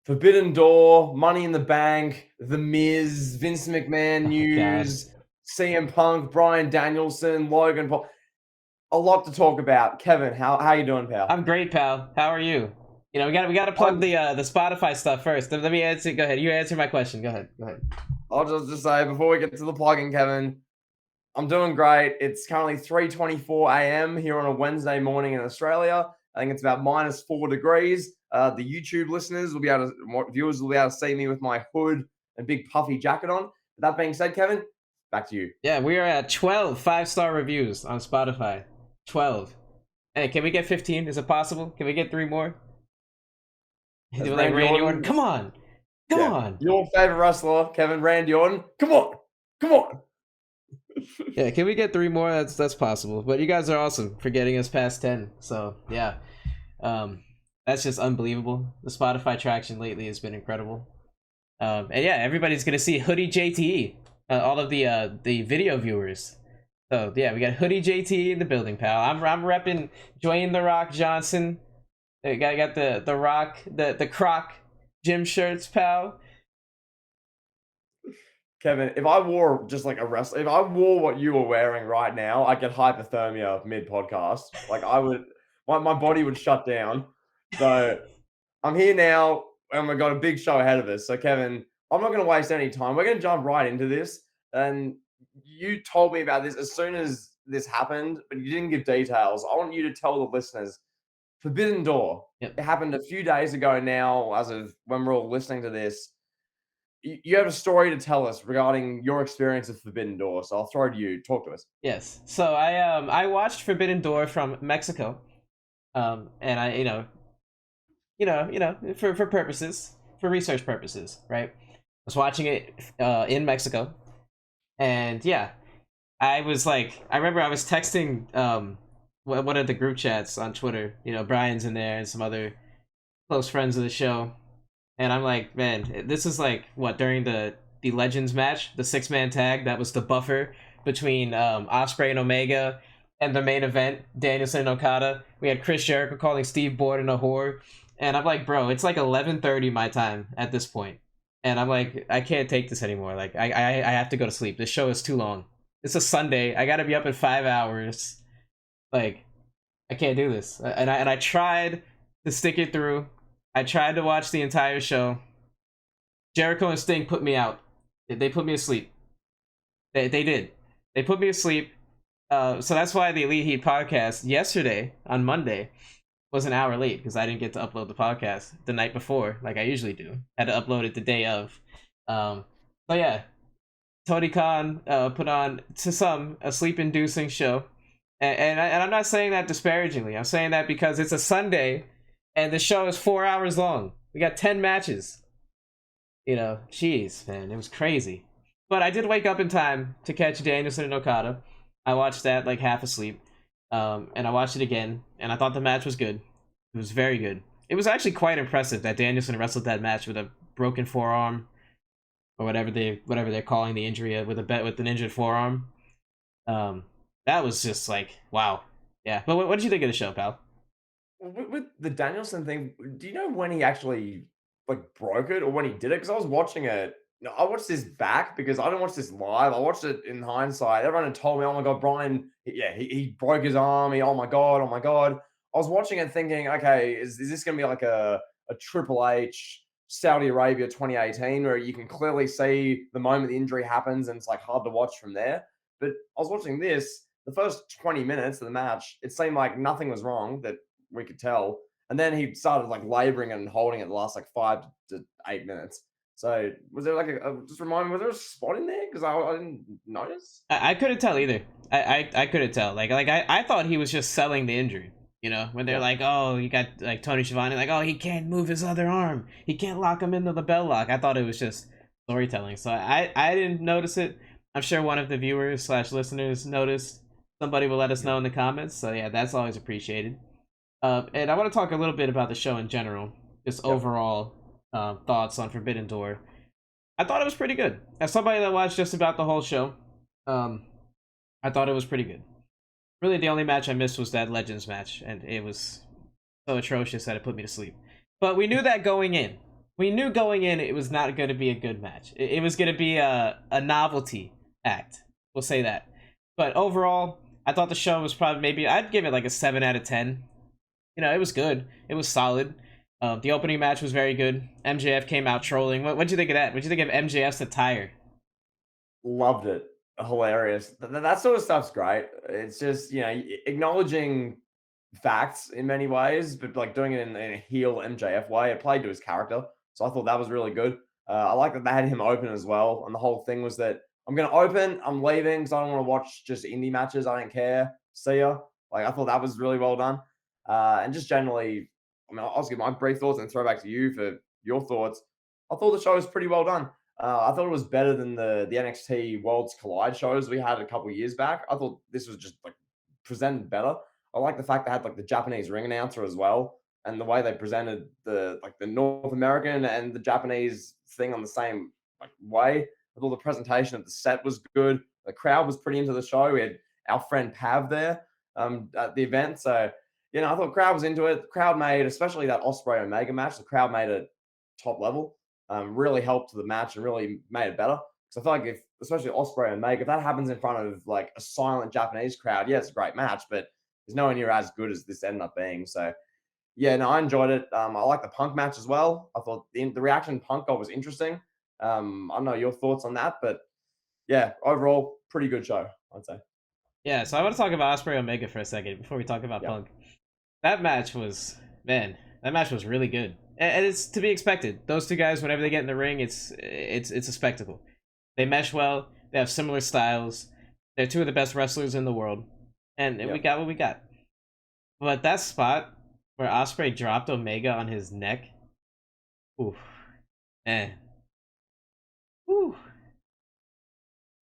Forbidden Door, Money in the Bank, The Miz, Vince McMahon Oh God. news, CM Punk, Bryan Danielson, Logan Paul. A lot to talk about. Kevin, how you doing, pal? I'm great, pal. How are you? We gotta plug I'm, the Spotify stuff first. Let me answer. Go ahead. You answer my question. Go ahead. Go ahead. I'll just say before we get to the plugging, Kevin, I'm doing great. It's currently 3:24 a.m. here on a Wednesday morning in Australia. I think it's about -4 degrees. The YouTube listeners will be able to, viewers will be able to see me with my hood and big puffy jacket on. But that being said, Kevin, back to you. Yeah, we are at 12 5-star reviews on Spotify. 12. Hey, can we get 15? Is it possible? Can we get 3 more? As Like Randy Randy Orton. Orton, Come on. Come yeah, on. your favorite wrestler, Kevin Randy Orton. Come on, come on. Yeah, can we get 3 more? That's possible. But you guys are awesome for getting us past 10. So yeah. That's just unbelievable. The Spotify traction lately has been incredible. And yeah, everybody's gonna see Hoodie JTE. All of the video viewers. So yeah, we got Hoodie JTE in the building, pal. I'm repping Dwayne the Rock Johnson. Got the Rock the Croc gym shirts, pal. Kevin, if I wore just like a wrestler, if I wore what you were wearing right now, I'd get hypothermia mid podcast. Like I would, my body would shut down. So I'm here now, and we've got a big show ahead of us. So Kevin, I'm not going to waste any time. We're going to jump right into this. And you told me about this as soon as this happened, but you didn't give details. I want you to tell the listeners. Forbidden Door. Yep. It happened a few days ago now, as of when we're all listening to this. You have a story to tell us regarding your experience with Forbidden Door, so I'll throw it to you. Talk to us. Yes. So I watched Forbidden Door from Mexico. And I for purposes, for research purposes, right? I was watching it in Mexico, and yeah, I was like, I remember I was texting one of the group chats on Twitter. Brian's in there and some other close friends of the show, and I'm like, man, this is like what during the Legends match, the 6-man tag that was the buffer between Osprey and Omega, and the main event, Danielson and Okada. We had Chris Jericho calling Steve Borden a whore, and I'm like, bro, it's like 11:30 my time at this point, and I'm like, I can't take this anymore. Like, I have to go to sleep. This show is too long. It's a Sunday. I gotta be up in 5 hours. Like, I can't do this. And I tried to stick it through. I tried to watch the entire show. Jericho and Sting put me out. They put me asleep. They did. They put me asleep. So that's why the Elite Heat podcast yesterday on Monday was an hour late because I didn't get to upload the podcast the night before like I usually do. Had to upload it the day of. So yeah, Tony Khan put on to some a sleep-inducing show, and I'm not saying that disparagingly. I'm saying that because it's a Sunday, and the show is 4 hours long. We got 10 matches. Jeez, man, it was crazy. But I did wake up in time to catch Danielson and Okada. I watched that like half asleep, and I watched it again, and I thought the match was good. It was very good. It was actually quite impressive that Danielson wrestled that match with a broken forearm, or whatever they're calling the injury, with an injured forearm. That was just like, wow. Yeah. But what did you think of the show, pal? With the Danielson thing, do you know when he actually like broke it or when he did it? Because I was watching it. No, I watched this back because I didn't watch this live. I watched it in hindsight. Everyone had told me, "Oh my god, Brian, yeah, he broke his arm. Oh my god, oh my god." I was watching it thinking, okay, is this going to be like a Triple H Saudi Arabia 2018 where you can clearly see the moment the injury happens and it's like hard to watch from there? But I was watching this. The first 20 minutes of the match, it seemed like nothing was wrong that we could tell. And then he started like laboring and holding it the last like 5 to 8 minutes. So was there like just remind me, was there a spot in there? Because I didn't notice. I couldn't tell either. I couldn't tell. I thought he was just selling the injury. When they're like, oh, you got like Tony Schiavone, like, oh, he can't move his other arm. He can't lock him into the bell lock. I thought it was just storytelling. So I didn't notice it. I'm sure one of the viewers / listeners noticed. Somebody will let us know in the comments. So yeah, that's always appreciated. And I want to talk a little bit about the show in general, just overall thoughts on Forbidden Door. I thought it was pretty good. As somebody that watched just about the whole show, I thought it was pretty good. Really, the only match I missed was that Legends match, and it was so atrocious that it put me to sleep. But we knew that going in. we knew going in it was not going to be a good match. It was going to be a novelty act. We'll say that. But overall, I thought the show was probably maybe I'd give it like a 7 out of 10. You know, it was good. It was solid. The opening match was very good. MJF came out trolling. What'd you think of that? What'd you think of MJF's attire? Loved it. Hilarious. That sort of stuff's great. It's just, acknowledging facts in many ways, but like doing it in a heel MJF way. It played to his character. So I thought that was really good. I like that they had him open as well. And the whole thing was that I'm going to open, I'm leaving because I don't want to watch just indie matches. I don't care. See ya. Like, I thought that was really well done. And just generally, I'll give my brief thoughts and throw back to you for your thoughts. I thought the show was pretty well done. I thought it was better than the NXT Worlds Collide shows we had a couple years back. I thought this was just like presented better. I like the fact they had like the Japanese ring announcer as well, and the way they presented the North American and the Japanese thing on the same like way. I thought the presentation of the set was good. The crowd was pretty into the show. We had our friend Pav there at the event, so I thought crowd was into it. The crowd made, especially that Osprey Omega match, the crowd made it top level. Really helped the match and really made it better. Because I feel like if, especially Osprey and Meg, if that happens in front of like a silent Japanese crowd, yeah, it's a great match, but it's nowhere near as good as this ended up being. So yeah, no, I enjoyed it. I like the Punk match as well. I thought the reaction Punk got was interesting. I don't know your thoughts on that, but yeah, overall, pretty good show, I'd say. Yeah, so I want to talk about Osprey Omega for a second before we talk about Yeah, Punk. That match was man, that match was really good, and it's to be expected. Those two guys, whenever they get in the ring, it's a spectacle. They mesh well. They have similar styles. They're two of the best wrestlers in the world, and yeah. we got what we got. But that spot where Osprey dropped Omega on his neck, oof, eh, ooh.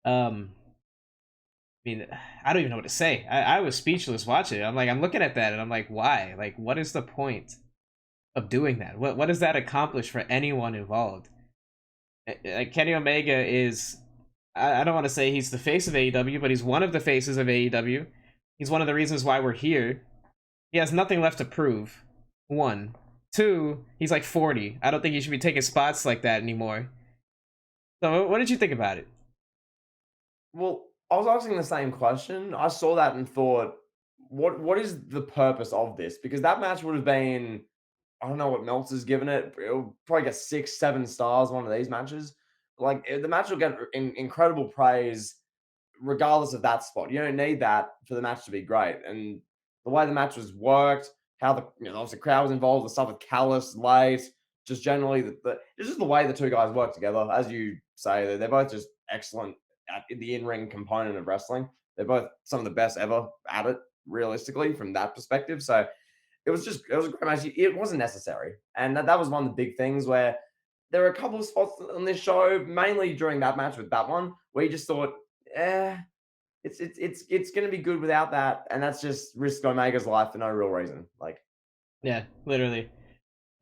I mean, I don't even know what to say. I was speechless watching it. I'm looking at that and I'm like, why? Like, what is the point of doing that? What does that accomplish for anyone involved? Kenny Omega is, I don't want to say he's the face of AEW, but he's one of the faces of AEW. He's one of the reasons why we're here. He has nothing left to prove. One. Two, he's like 40. I don't think he should be taking spots like that anymore. So, what did you think about it? Well, I was asking the same question. I saw that and thought, what is the purpose of this? Because that match would have been, I don't know what Meltzer's given it. It'll probably get 6, 7 stars. One of these matches, like the match will get incredible praise regardless of that spot. You don't need that for the match to be great. And the way the match was worked, how obviously the crowd was involved, the stuff with Callis late, just generally it's just the way the two guys work together. As you say, they're both just excellent at the in-ring component of wrestling. They're both some of the best ever at it, realistically, from that perspective. So it was a great match. It wasn't necessary. And that was one of the big things where there were a couple of spots on this show, mainly during that match with that one, where you just thought, eh, it's gonna be good without that, and that's just risk Omega's life for no real reason. Like, Yeah, literally.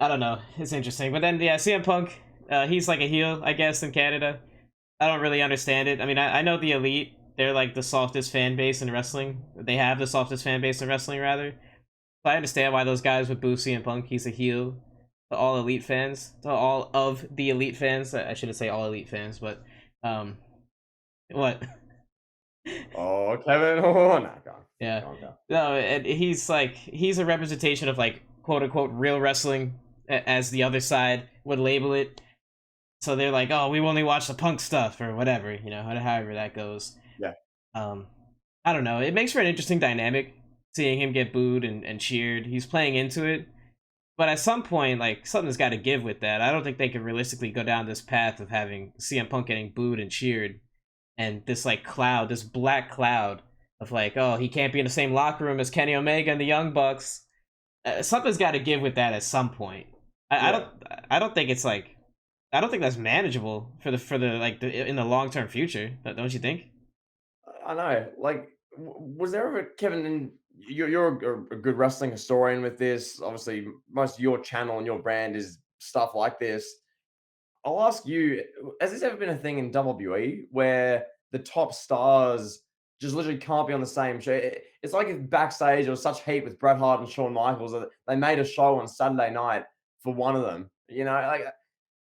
I don't know. It's interesting. But then, yeah, CM Punk, he's like a heel, I guess, in Canada. I don't really understand it. I mean, I know the Elite, they're like the softest fan base in wrestling. They have the softest fan base in wrestling, rather. So I understand why those guys would boo CM Punk. He's a heel to all Elite fans, to all of the Elite fans. I shouldn't say all Elite fans, but, what? oh, Kevin, oh, no, go on, Yeah. go on, go on. No, and he's a representation of like quote unquote real wrestling as the other side would label it. So they're like, oh, we only watch the Punk stuff or whatever, however that goes. Yeah, Um, I don't know. It makes for an interesting dynamic seeing him get booed and cheered. He's playing into it. But at some point, like, something's got to give with that. I don't think they can realistically go down this path of having CM Punk getting booed and cheered and this, like, cloud, this black cloud of, like, oh, he can't be in the same locker room as Kenny Omega and the Young Bucks. Something's got to give with that at some point. I yeah. don't I don't think it's like I don't think that's manageable in the long term future. Don't you think? I know. Like, was there ever Kevin? And you're a good wrestling historian with this. Obviously, most of your channel and your brand is stuff like this. I'll ask you: has this ever been a thing in WWE where the top stars just literally can't be on the same show? It's like if backstage there was such heat with Bret Hart and Shawn Michaels that they made a show on Saturday night for one of them. Like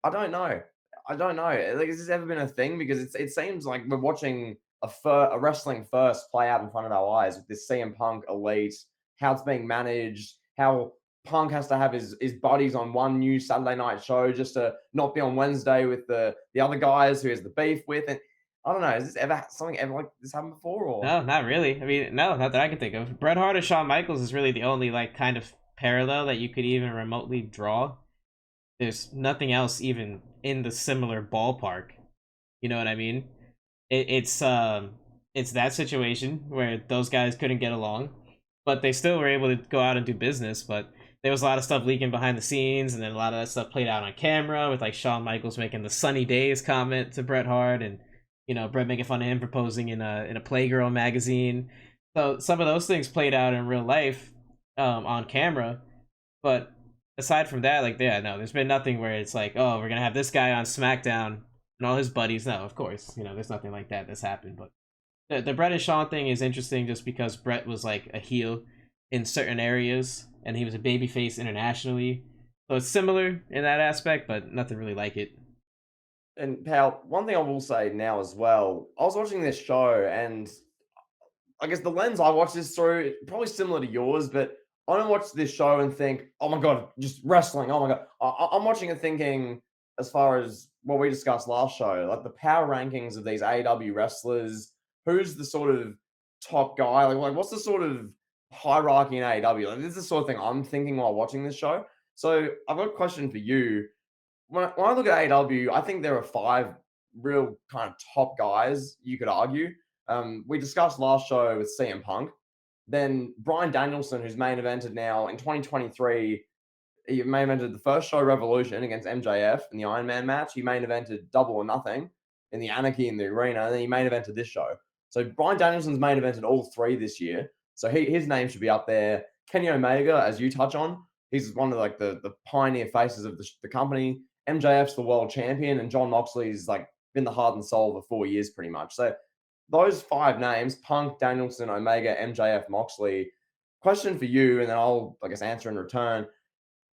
I don't know. I don't know. Like, has this ever been a thing? Because it seems like we're watching a wrestling first play out in front of our eyes with this CM Punk elite, how it's being managed, how Punk has to have his buddies on one new Saturday night show just to not be on Wednesday with the other guys who he has the beef with. And I don't know, has this ever something ever like this happened before or No, not really. I mean, no, not that I can think of. Bret Hart and Shawn Michaels is really the only like kind of parallel that you could even remotely draw. There's nothing else even in the similar ballpark. You know what I mean? It's that situation where those guys couldn't get along, but they still were able to go out and do business. But there was a lot of stuff leaking behind the scenes, and then a lot of that stuff played out on camera with like Shawn Michaels making the "sunny days" comment to Bret Hart, and Bret making fun of him proposing in a Playgirl magazine. So some of those things played out in real life, on camera, but aside from that, like, yeah, no, there's been nothing where it's like, oh, we're gonna have this guy on SmackDown and all his buddies. No, of course, there's nothing like that that's happened. But the Bret and Shawn thing is interesting just because Bret was like a heel in certain areas and he was a babyface internationally. So it's similar in that aspect, but nothing really like it. and pal, one thing I will say now as well, I was watching this show and I guess the lens I watch this through probably similar to yours, but I don't watch this show and think, "Oh my god, just wrestling." Oh my god, I'm watching it thinking, as far as what we discussed last show, like the power rankings of these AEW wrestlers. Who's the sort of top guy? Like what's the sort of hierarchy in AEW? Like this is the sort of thing I'm thinking while watching this show. So I've got a question for you. When I look at AEW, I think there are five real kind of top guys, you could argue. We discussed last show with CM Punk. Then Brian Danielson, who's main evented now in 2023, he main evented the first show Revolution against MJF in the Iron Man match. He main evented Double or Nothing in the Anarchy in the Arena, and then he main evented this show. So Brian Danielson's main evented all three this year. So his name should be up there. Kenny Omega, as you touch on, he's one of like the pioneer faces of the company. MJF's the world champion, and John Moxley's like been the heart and soul for 4 years pretty much. So those five names: Punk, Danielson, Omega, MJF, Moxley. Question for you, and then I'll I guess answer in return.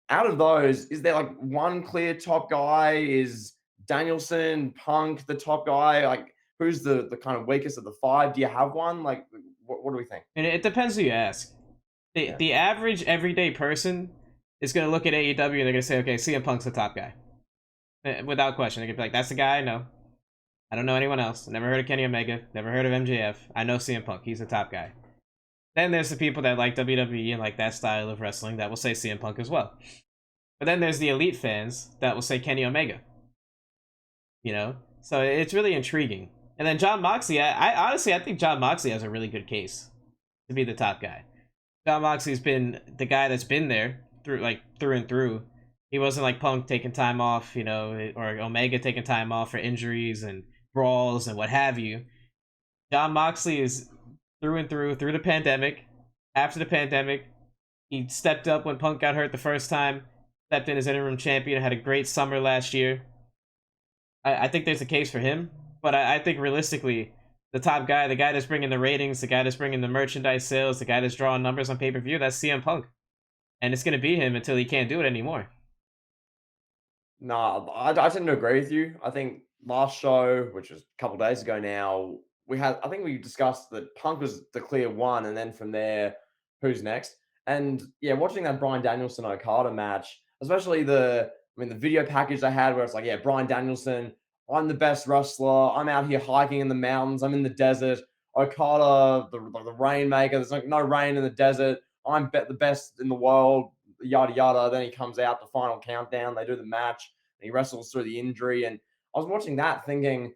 Out of those, is there like one clear top guy? Is Danielson, Punk the top guy? Like who's the kind of weakest of the five? Do you have one? Like what do we think? And it depends who you ask. The Yeah. the average everyday person is gonna look at AEW and they're gonna say, okay, CM Punk's the top guy, without question. They're gonna be like, that's the guy I know. I don't know anyone else. Never heard of Kenny Omega. Never heard of MJF. I know CM Punk. He's the top guy. Then there's the people that like WWE and like that style of wrestling that will say CM Punk as well. But then there's the elite fans that will say Kenny Omega. So it's really intriguing. And then John Moxley, I honestly I think John Moxley has a really good case to be the top guy. John Moxley's been the guy that's been there through and through. He wasn't like Punk taking time off, or Omega taking time off for injuries and brawls and what have you. John Moxley is through and through the pandemic. After the pandemic, he stepped up when Punk got hurt the first time, stepped in as interim champion, had a great summer last year. I think there's a case for him, but I think realistically, the top guy, the guy that's bringing the ratings, the guy that's bringing the merchandise sales, the guy that's drawing numbers on pay-per-view, that's CM Punk. And it's going to be him until he can't do it anymore. Nah, I tend to agree with you. I think last show, which was a couple days ago now, I think we discussed that Punk was the clear one, and then from there, who's next? And yeah, watching that Brian Danielson Okada match, especially the video package they had where it's like, yeah, Brian Danielson, I'm the best wrestler. I'm out here hiking in the mountains. I'm in the desert. Okada, the rainmaker. There's like no rain in the desert. I'm the best in the world. Yada yada. Then he comes out the final countdown. They do the match. And he wrestles through the injury. And I was watching that thinking,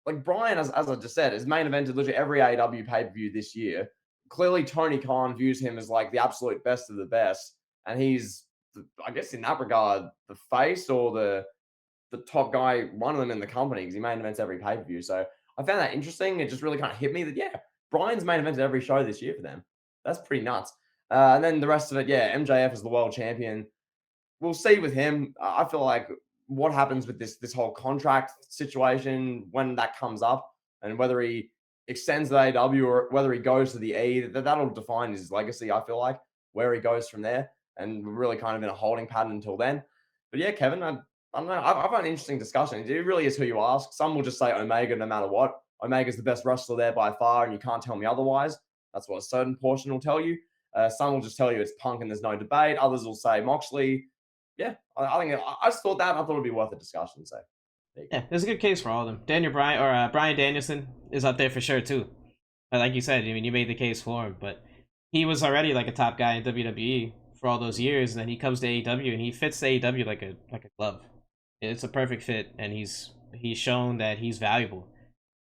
like Brian, as I just said, is main evented literally every AEW pay per view this year. Clearly, Tony Khan views him as like the absolute best of the best, and he's, I guess, in that regard, the face or the top guy, one of them in the company, because he main events every pay per view. So I found that interesting. It just really kind of hit me that yeah, Brian's main evented every show this year for them. That's pretty nuts. And then the rest of it, yeah, MJF is the world champion. We'll see with him. I feel like what happens with this whole contract situation when that comes up, and whether he extends the AW or whether he goes to the E, that'll define his legacy. I feel like where he goes from there, and we're really kind of in a holding pattern until then. But yeah, Kevin, I don't know. I've had an interesting discussion. It really is who you ask. Some will just say Omega no matter what. Omega's the best wrestler there by far, and you can't tell me otherwise. That's what a certain portion will tell you. Some will just tell you it's Punk and there's no debate. Others will say Moxley. Yeah, I think I just thought that, and I thought it'd be worth a discussion. So there you Yeah, go. there's a good case for all of them. Daniel Bryan or Brian Danielson is up there for sure too. Like you said, I mean, you made the case for him, but he was already like a top guy in WWE for all those years, and then he comes to AEW and he fits AEW like a glove. It's a perfect fit, and he's shown that he's valuable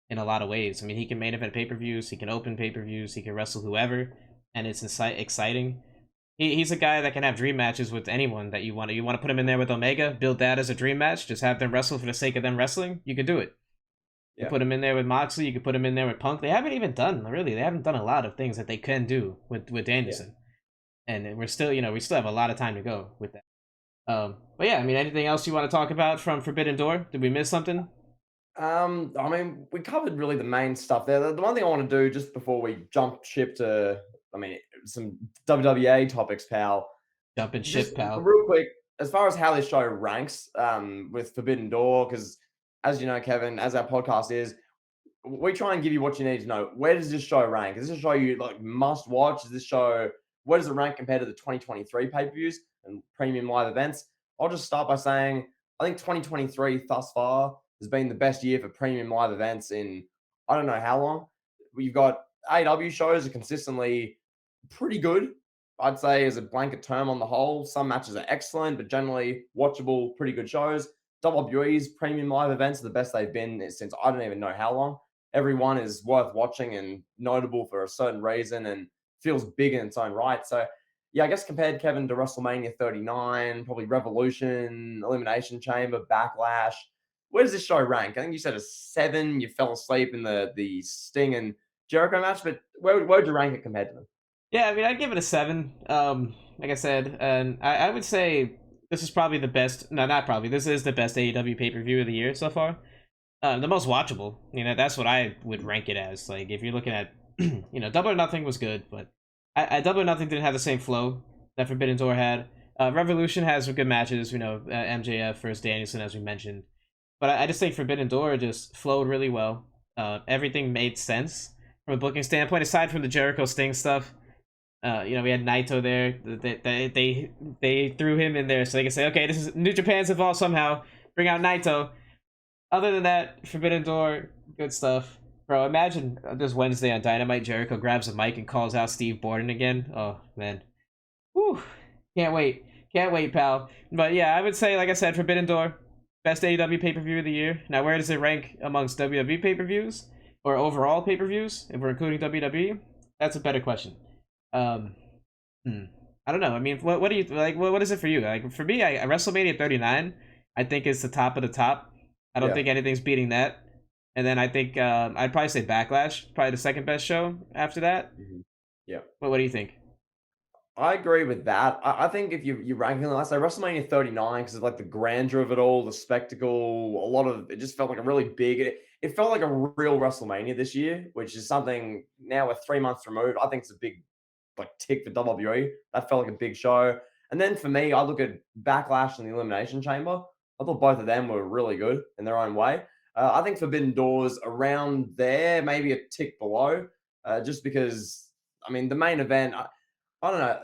in a lot of ways. I mean, he can main event pay-per-views, he can open pay-per-views, he can wrestle whoever, and it's exciting. He's a guy that can have dream matches with anyone that you want. You want to put him in there with Omega, build that as a dream match, just have them wrestle for the sake of them wrestling. You can do it. You Yeah, put him in there with Moxley. You could put him in there with Punk. They haven't even done really. They haven't done a lot of things that they can do with yeah. Danielson, and we're still we still have a lot of time to go with that. But yeah, I mean, anything else you want to talk about from Forbidden Door? Did we miss something? I mean, we covered really the main stuff there. The one thing I want to do just before we jump ship to, I mean, some WWA topics, pal. Jumping Just ship, pal. real quick, as far as how this show ranks, with Forbidden Door, because as you know, Kevin, as our podcast is, we try and give you what you need to know. Where does this show rank? Is this a show you like must watch? Is this show where does it rank compared to the 2023 pay-per-views and premium live events? I'll just start by saying I think 2023 thus far has been the best year for premium live events in I don't know how long. We've got AEW shows are consistently pretty good. I'd say as a blanket term on the whole. Some matches are excellent, but generally watchable, pretty good shows. WWE's premium live events are the best they've been since I don't even know how long. Everyone is worth watching and notable for a certain reason and feels big in its own right. So, yeah, I guess compared Kevin to WrestleMania 39, probably Revolution, Elimination Chamber, Backlash. Where does this show rank? I think you said a 7. You fell asleep in the Sting and Jericho match, but where would you rank it compared to them? Yeah, I mean, I'd give it a 7. Like I said, and I would say this is probably the best. No, not probably. This is the best AEW pay per view of the year so far. The most watchable. That's what I would rank it as. Like, if you're looking at, Double or Nothing was good, but Double or Nothing didn't have the same flow that Forbidden Door had. Revolution has some good matches. MJF versus Danielson, as we mentioned. But I just think Forbidden Door just flowed really well. Everything made sense from a booking standpoint, aside from the Jericho Sting stuff. We had Naito there. They threw him in there so they could say, okay, this is New Japan's involved somehow. Bring out Naito. Other than that, Forbidden Door, good stuff. Bro, imagine this Wednesday on Dynamite, Jericho grabs a mic and calls out Steve Borden again. Oh, man. Whew. Can't wait. Can't wait, pal. But yeah, I would say, like I said, Forbidden Door, best AEW pay-per-view of the year. Now, where does it rank amongst WWE pay-per-views? Or overall pay-per-views, if we're including WWE? That's a better question. Um, I don't know. I mean, what do you, like, what is it for you? Like, for me, WrestleMania 39, I think is the top of the top. I don't Yeah. think anything's beating that. And then I think I'd probably say Backlash, probably the second best show after that. Mhm. Yeah. But what do you think? I agree with that. I think if you're ranking them, I say WrestleMania 39 because of like the grandeur of it all, the spectacle, a lot of it just felt like a really big. It felt like a real WrestleMania this year, which is something now we're 3 months removed. I think it's a big like tick for WWE. That felt like a big show. And then for me, I look at Backlash and the Elimination Chamber. I thought both of them were really good in their own way. I think Forbidden Doors around there, maybe a tick below, just because I mean the main event. I don't know.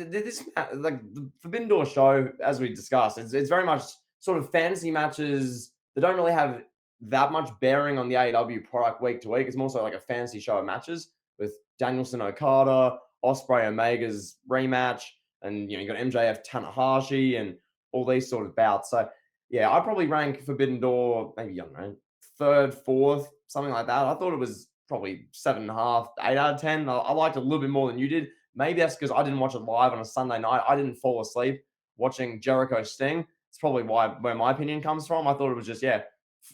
This like the Forbidden Door show, as we discussed, it's very much sort of fantasy matches that don't really have that much bearing on the AEW product week to week. It's more so like a fantasy show of matches with Danielson Okada, Osprey Omega's rematch, and you got MJF Tanahashi and all these sort of bouts. So yeah, I probably rank Forbidden Door maybe I don't know third, fourth, something like that. I thought it was probably 7.5, 8 out of 10. I liked it a little bit more than you did. Maybe that's because I didn't watch it live on a Sunday night. I didn't fall asleep watching Jericho Sting. It's probably where my opinion comes from. I thought it was just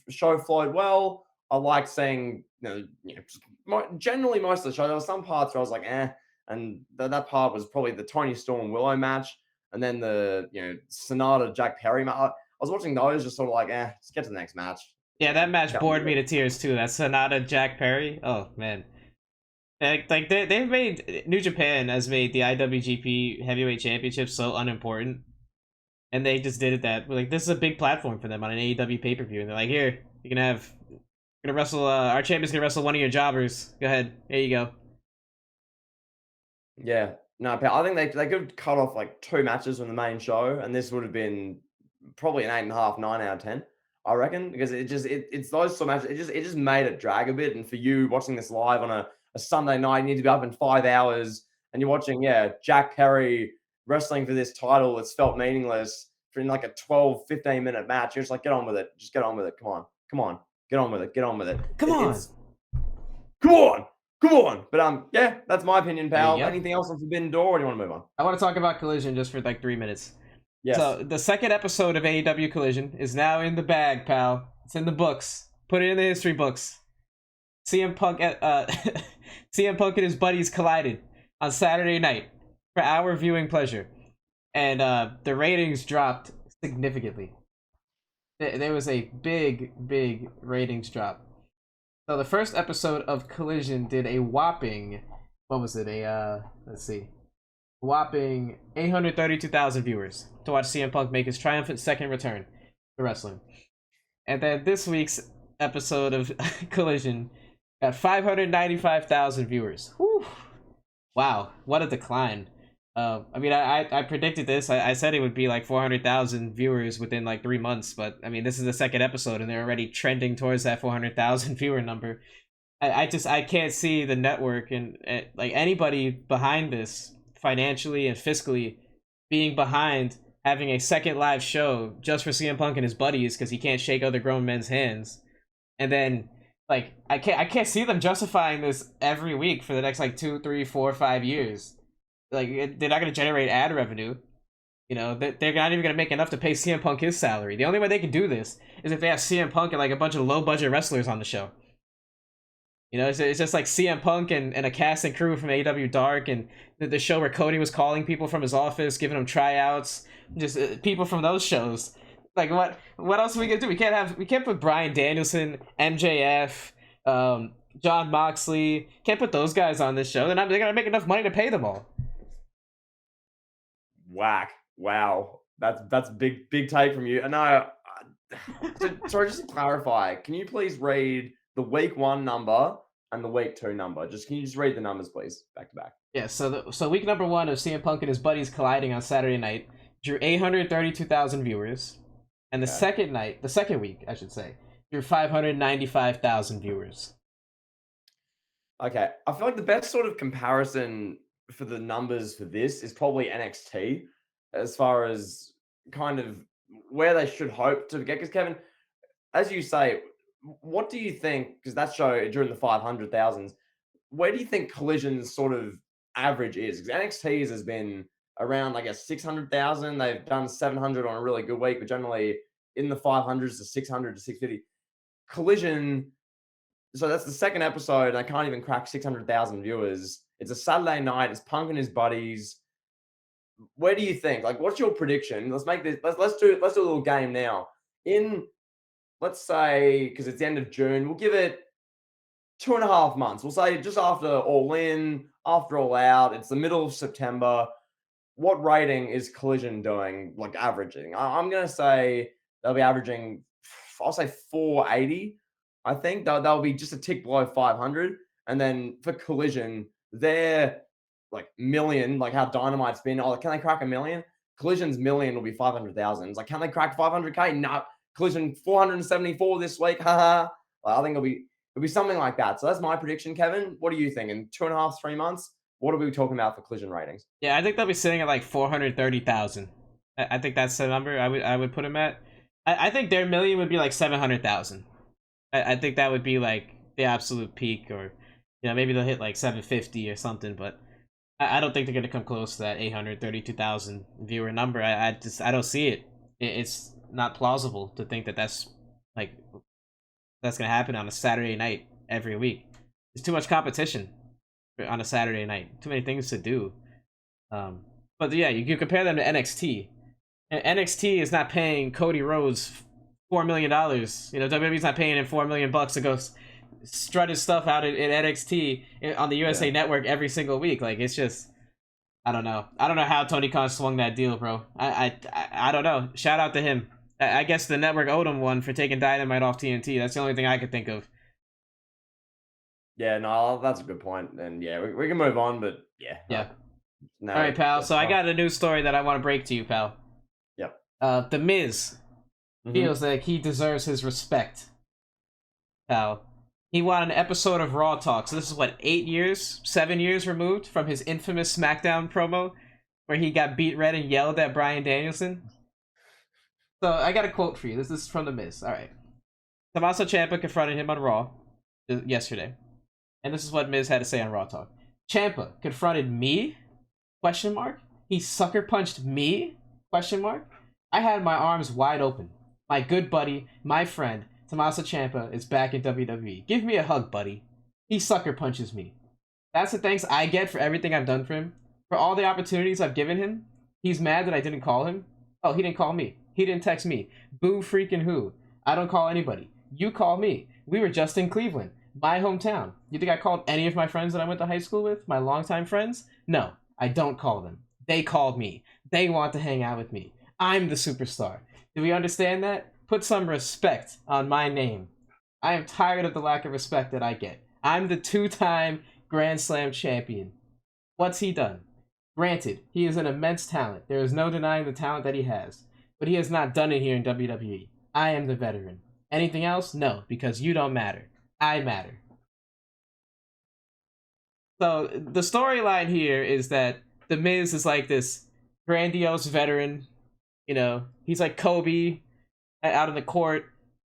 show flowed well. I liked seeing generally most of the show. There were some parts where I was like and that part was probably the Tony Storm Willow match, and then the Sonata Jack Perry match. I was watching those just sort of like let's get to the next match. Yeah, that match bored me to tears too. That Sonata Jack Perry. Oh man. Like they've made New Japan has made the IWGP Heavyweight Championship so unimportant, and they just did it that like this is a big platform for them on an AEW pay per view, and they're like, here, you can have, you're gonna wrestle, our champion's gonna wrestle one of your jobbers. Go ahead, here you go. Yeah. No, but I think they could cut off like 2 matches from the main show, and this would have been probably an 8.5, 9 out of 10, I reckon, because it's those sort of matches. It just made it drag a bit, and for you watching this live on a Sunday night, you need to be up in 5 hours, and you're watching, yeah, Jack Perry wrestling for this title that's felt meaningless for in like a 12, 15-minute match. You're just like, "Get on with it. Just get on with it. Come on. Come on. Get on with it. Get on with it." Come on. It's come on. Come on. But yeah, that's my opinion, pal. Yep. Anything else on Forbidden Door, or do you want to move on? I want to talk about Collision just for like 3 minutes. Yes. So the second episode of AEW Collision is now in the bag, pal. It's in the books. Put it in the history books. CM Punk, CM Punk and his buddies collided on Saturday night for our viewing pleasure, and the ratings dropped significantly. There was a big ratings drop. So the first episode of Collision did a whopping, what was it? Let's see, whopping 832,000 viewers to watch CM Punk make his triumphant second return to wrestling. And then this week's episode of Collision got 595,000 viewers. Whew. Wow, what a decline. I mean, I predicted this. I said it would be like 400,000 viewers within like 3 months, but I mean, this is the second episode and they're already trending towards that 400,000 viewer number. I can't see the network and like anybody behind this financially and fiscally being behind having a second live show just for CM Punk and his buddies because he can't shake other grown men's hands. And then like I can't see them justifying this every week for the next like 2, 3, 4, 5 years. Like they're not going to generate ad revenue. You know, they're not even going to make enough to pay CM Punk his salary. The only way they can do this is if they have CM Punk and like a bunch of low budget wrestlers on the show. You know, it's just like CM Punk and a cast and crew from AEW Dark, and the show where Cody was calling people from his office, giving them tryouts, just people from those shows. Like what else are we gonna do? We can't put Bryan Danielson, MJF, John Moxley. Can't put those guys on this show. They're gonna make enough money to pay them all. Whack. Wow. That's big take from you. And no, sorry, just to clarify, can you please read the week 1 number and the week 2 number? Can you just read the numbers, please, back to back? Yeah. So week number 1 of CM Punk and his buddies colliding on Saturday night drew 832,000 viewers, and the second week, I should say, drew 595,000 viewers. Okay, I feel like the best sort of comparison for the numbers for this is probably NXT, as far as kind of where they should hope to get. Because Kevin, as you say, what do you think? Because that show during the 500,000s, where do you think Collision's sort of average is? Because NXT's has been around, I guess, 600,000. They've done 700 on a really good week, but generally in the 500s to 600 to 650. Collision. So that's the second episode, and I can't even crack 600,000 viewers. It's a Saturday night. It's Punk and his buddies. Where do you think? Like, what's your prediction? Let's make this. Let's do a little game now. Let's say, because it's the end of June, we'll give it 2.5 months. We'll say just after All In, after All Out. It's the middle of September. What rating is Collision doing? Like averaging? I'm gonna say they'll be averaging. I'll say 480. I think they'll be just a tick below 500. And then for Collision, they're like million, like how Dynamite's been. Oh, can they crack a million? Collision's million will be 500,000. It's like, can they crack 500K? No. Collision 474 this week. Haha. I think it'll be something like that. So that's my prediction, Kevin. What do you think? In 2.5, 3 months, what are we talking about for Collision ratings? Yeah, I think they'll be sitting at like 430,000. I think that's the number I would put them at. I think their million would be like 700,000. I think that would be like the absolute peak, or maybe they'll hit like 750 or something, but I don't think they're gonna come close to that 832,000 viewer number. I don't see it. It's not plausible to think that's gonna happen on a Saturday night every week. There's too much competition on a Saturday night. Too many things to do. But yeah, you compare them to NXT. And NXT is not paying Cody Rhodes $4 million. WWE's not paying him $4 million to go strut his stuff out in NXT on the USA Network every single week. Like, it's just I don't know. I don't know how Tony Khan swung that deal, bro. I don't know. Shout out to him. I guess the network owed him one for taking Dynamite off TNT. That's the only thing I could think of. Yeah, no, that's a good point. And yeah, we can move on, but yeah, Yeah. All no, right, pal. that's So I tough. got a news story that I want to break to you, pal. Yep. The Miz Hmm. feels like he deserves his respect, pal. He won an episode of Raw Talk. So this is what, 8 years, 7 years removed from his infamous SmackDown promo where he got beat red and yelled at Bryan Danielson. So I got a quote for you. This is from The Miz. All right. Tommaso Ciampa confronted him on Raw yesterday. And this is what Miz had to say on Raw Talk. Ciampa confronted me? Question mark. He sucker punched me? Question mark. I had my arms wide open. My good buddy, my friend, Tommaso Ciampa is back in WWE. Give me a hug, buddy. He sucker punches me. That's the thanks I get for everything I've done for him. For all the opportunities I've given him. He's mad that I didn't call him. Oh, he didn't call me. He didn't text me. Boo freaking who. I don't call anybody. You call me. We were just in Cleveland, my hometown. You think I called any of my friends that I went to high school with? My longtime friends? No, I don't call them. They called me. They want to hang out with me. I'm the superstar. Do we understand that? Put some respect on my name. I am tired of the lack of respect that I get. I'm the two-time Grand Slam champion. What's he done? Granted, he is an immense talent. There is no denying the talent that he has. But he has not done it here in WWE. I am the veteran. Anything else? No, because you don't matter. I matter. So the storyline here is that The Miz is like this grandiose veteran. You know, he's like Kobe out in the court,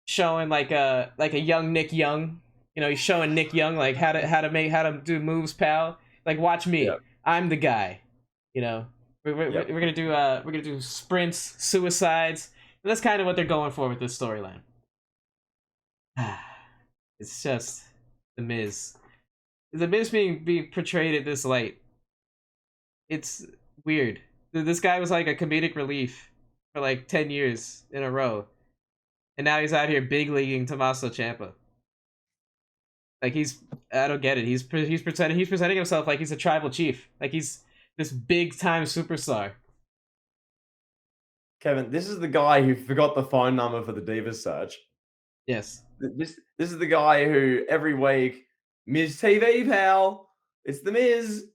showing like a young Nick Young. You know, he's showing Nick Young like how to do moves, pal. Like, watch me. Yep. I'm the guy. You know, Yep. we're gonna do sprints, suicides. And that's kind of what they're going for with this storyline. It's just the Miz. The Miz being portrayed at this light. It's weird. This guy was like a comedic relief for like 10 years in a row, and now he's out here big leaguing Tommaso Ciampa. Like, I don't get it. He's presenting himself like he's a tribal chief. Like he's this big time superstar. Kevin, this is the guy who forgot the phone number for the Divas search. Yes. This is the guy who every week, Miz TV pal, it's the Miz.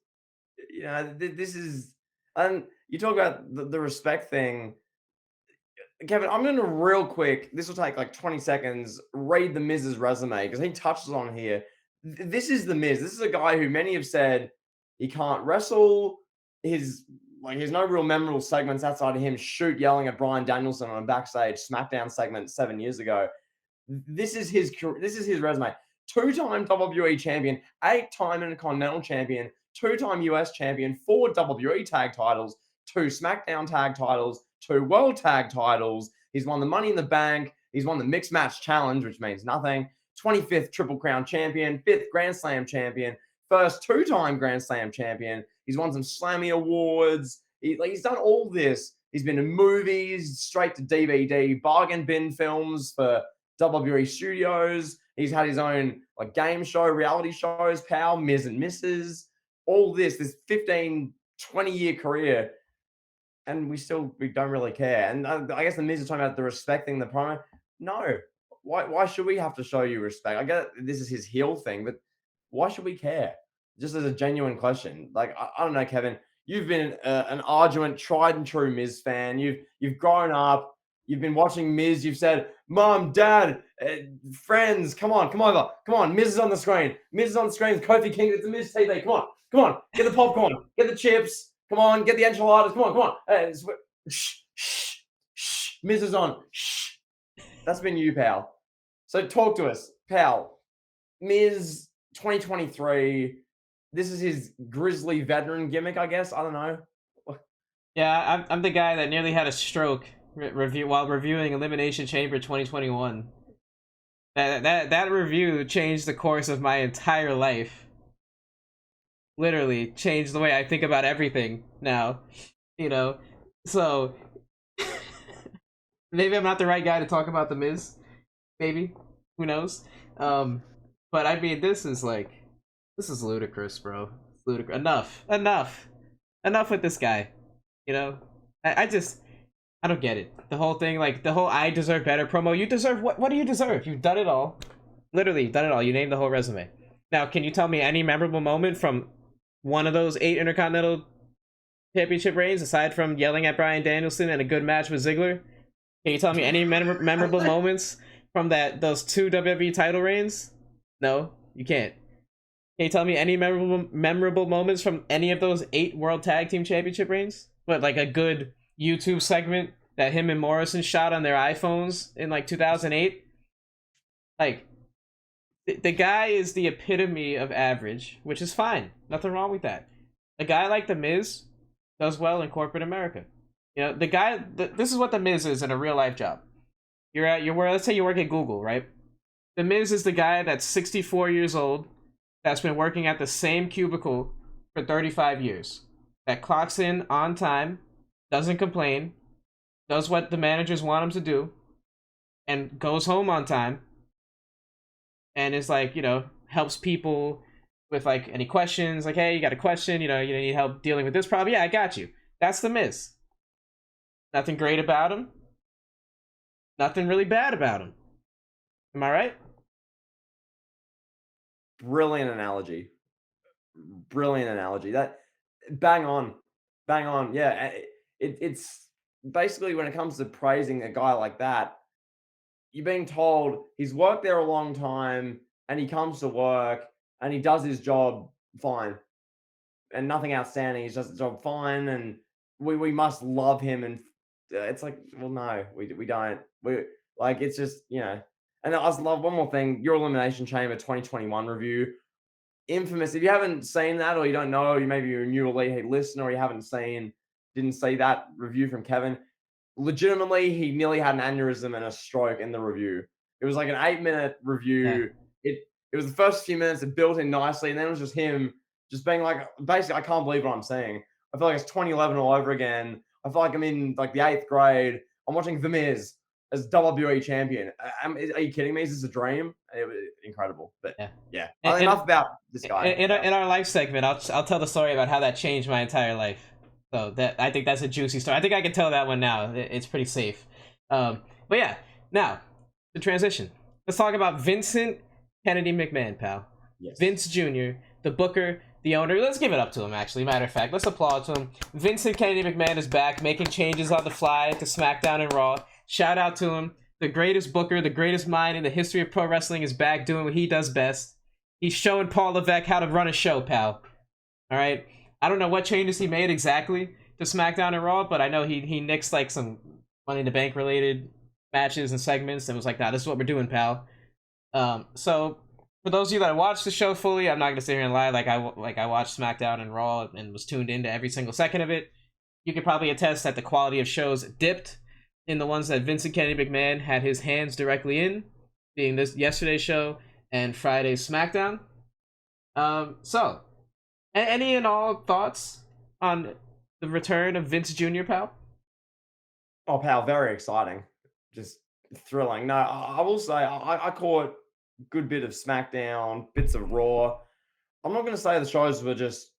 You know, this is, and you talk about the respect thing. Kevin, I'm going to real quick, this will take like 20 seconds, read the Miz's resume because he touches on here. This is the Miz. This is a guy who many have said he can't wrestle. His like there's no real memorable segments outside of him yelling at Bryan Danielson on a backstage SmackDown segment 7 years ago. This is his resume. Two-time WWE champion, 8-time Intercontinental champion, 2-time US champion, 4 WWE tag titles, 2 SmackDown tag titles, 2 World tag titles. He's won the Money in the Bank. He's won the Mixed Match Challenge, which means nothing. 25th Triple Crown champion, 5th Grand Slam champion, first 2-time Grand Slam champion. He's won some Slammy awards. He's done all this. He's been in movies, straight to DVD, bargain bin films for WWE Studios. He's had his own like game show, reality shows, Power, Miz and Mrs. All this 15, 20-year career, and we don't really care. And I guess the Miz is talking about the respecting the promo. No, why should we have to show you respect? I get this is his heel thing, but why should we care? Just as a genuine question. Like I don't know, Kevin. You've been an arduous, tried and true Miz fan. You've grown up. You've been watching Miz. You've said, "Mom, Dad, friends, come on, come over, come on." Miz is on the screen. Miz is on the screen. Kofi King. It's the Miz TV. Come on. Get the popcorn. Get the chips. Come on, get the enchiladas. Come on. Shh, shh, shh. Miz is on. Shh. That's been you, pal. So talk to us, pal. Miz 2023. This is his grizzly veteran gimmick, I guess. I don't know. Yeah, I'm the guy that nearly had a stroke while reviewing Elimination Chamber 2021. That review changed the course of my entire life. Literally changed the way I think about everything now. You know, so maybe I'm not the right guy to talk about the Miz. Maybe, who knows? But I mean, this is ludicrous, bro. It's ludicrous. Enough. enough with this guy. You know, I just I don't get it. The whole thing, like the whole "I deserve better" promo. You deserve what? What do you deserve? You've done it all. Literally, you've done it all. You named the whole resume. Now, can you tell me any memorable moment from one of those 8 Intercontinental Championship reigns, aside from yelling at Bryan Danielson and a good match with Ziggler? Can you tell me any memorable moments from those 2 WWE title reigns? No, you can't. Can you tell me any memorable moments from any of those 8 World Tag Team Championship reigns? What, like a good YouTube segment that him and Morrison shot on their iPhones in like 2008? Like, the guy is the epitome of average, which is fine. Nothing wrong with that. A guy like The Miz does well in corporate America. You know, this is what The Miz is in a real life job. Let's say you work at Google, right? The Miz is the guy that's 64 years old, that's been working at the same cubicle for 35 years, that clocks in on time, doesn't complain, does what the managers want him to do, and goes home on time, and is like, helps people with like any questions, like, hey, you got a question, you need help dealing with this problem? Yeah, I got you. That's The Miz. Nothing great about him. Nothing really bad about him. Am I right? Brilliant analogy. Brilliant analogy. That bang on, bang on. Yeah, it's basically when it comes to praising a guy like that, you're being told he's worked there a long time and he comes to work and he does his job fine and nothing outstanding. He does the job fine, and we must love him. And it's like, well, no, we don't. We like it's just And I just love one more thing. Your Elimination Chamber 2021 review, infamous. If you haven't seen that, or you don't know, you maybe you're a new elite listener, or you didn't see that review from Kevin. Legitimately, he nearly had an aneurysm and a stroke in the review. It was like an 8-minute Yeah. review. It was the first few minutes, it built in nicely, and then it was just him just being like, basically, I can't believe what I'm saying. I feel like it's 2011 all over again. I feel like I'm in like the 8th grade. I'm watching The Miz as WWE champion. Are you kidding me? Is this a dream? It was incredible. But Yeah. yeah, And, enough about this guy. in our life segment, I'll tell the story about how that changed my entire life. So that I think that's a juicy story. I think I can tell that one now. It's pretty safe. But yeah, now the transition. Let's talk about Vincent Kennedy McMahon, pal. Yes. Vince Jr., the booker, the owner. Let's give it up to him. Actually, matter of fact, let's applaud to him. Vincent Kennedy McMahon is back, making changes on the fly to SmackDown and Raw. Shout out to him. The greatest booker, the greatest mind in the history of pro wrestling is back doing what he does best. He's showing Paul Levesque how to run a show, pal. All right. I don't know what changes he made exactly to SmackDown and Raw, but I know he nixed like some Money in the Bank related matches and segments and was like, nah, this is what we're doing, pal. So for those of you that watched the show fully, I'm not gonna sit here and lie. Like I watched SmackDown and Raw and was tuned into every single second of it. You could probably attest that the quality of shows dipped in the ones that Vincent Kennedy McMahon had his hands directly in, being this yesterday's show and Friday's SmackDown. So any and all thoughts on the return of Vince Jr., pal? Oh, pal, very exciting. Just thrilling. No, I will say I caught a good bit of SmackDown, bits of Raw. I'm not going to say the shows were just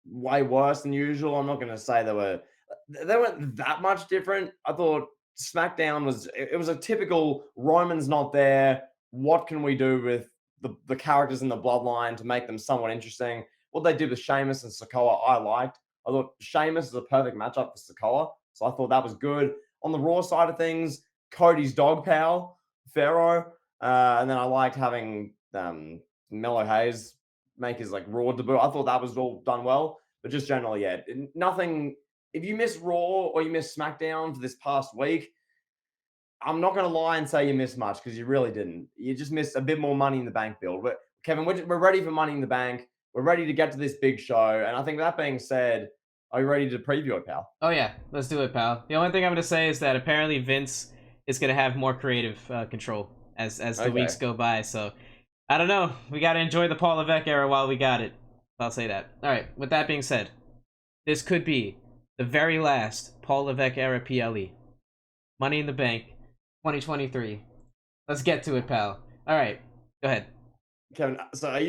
way worse than usual. I'm not going to say they weren't that much different. I thought SmackDown was a typical Roman's not there. What can we do with the characters in the bloodline to make them somewhat interesting? What they did with Sheamus and Sikoa, I liked. I thought Sheamus is a perfect matchup for Sikoa, so I thought that was good. On the Raw side of things, Cody's dog pal, Pharaoh, and then I liked having Mello Hayes make his like Raw debut. I thought that was all done well, but just generally, yeah, nothing. If you miss Raw or you miss SmackDown for this past week, I'm not going to lie and say you missed much because you really didn't. You just missed a bit more Money in the Bank build. But Kevin, we're ready for Money in the Bank. We're ready to get to this big show. And I think that being said, are you ready to preview it, pal? Oh yeah, let's do it, pal. The only thing I'm going to say is that apparently Vince is going to have more creative control as the weeks go by. So I don't know. We got to enjoy the Paul Levesque era while we got it. I'll say that. All right. With that being said, this could be the very last Paul Levesque era PLE. Money in the Bank 2023. Let's get to it, pal. All right. Go ahead. Kevin, so are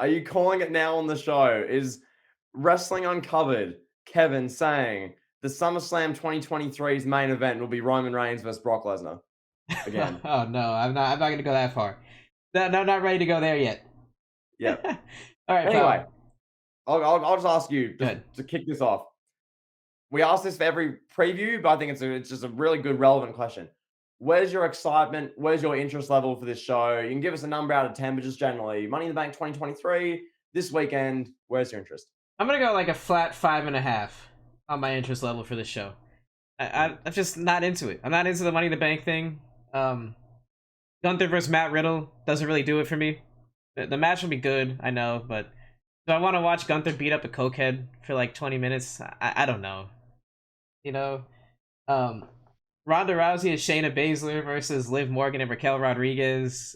you calling it now on the show? Is Wrestling Uncovered Kevin saying the SummerSlam 2023's main event will be Roman Reigns versus Brock Lesnar again. Oh no, I'm not. I'm not gonna go that far. No, no, not ready to go there yet. Yep. All right, Anyway, pal. I'll just ask you Go just ahead. to kick this off. We ask this for every preview, but I think it's just a really good, relevant question. Where's your excitement? Where's your interest level for this show? You can give us a number out of 10, but just generally, Money in the Bank 2023, this weekend, where's your interest? I'm gonna go like a flat 5.5 on my interest level for this show. I'm just not into it. I'm not into the Money in the Bank thing. Gunther versus Matt Riddle doesn't really do it for me. The match will be good, I know, but do I want to watch Gunther beat up a cokehead for like 20 minutes? I don't know. You know, um, Ronda Rousey is Shayna Baszler versus Liv Morgan and Raquel Rodriguez.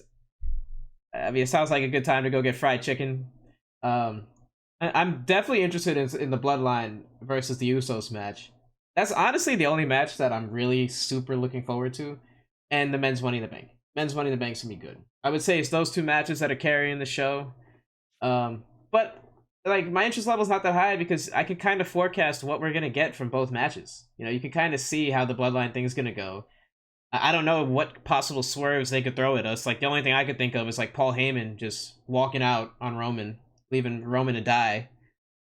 I mean, it sounds like a good time to go get fried chicken. I'm definitely interested in the Bloodline versus the Usos match. That's honestly the only match that I'm really super looking forward to, and the men's Money in the Bank. Men's Money in the Bank's gonna be good. I would say it's those two matches that are carrying the show. But like my interest level is not that high because I can kind of forecast what we're gonna get from both matches. You know, you can kind of see how the Bloodline thing is gonna go. I don't know what possible swerves they could throw at us. Like the only thing I could think of is like Paul Heyman just walking out on Roman, leaving Roman to die,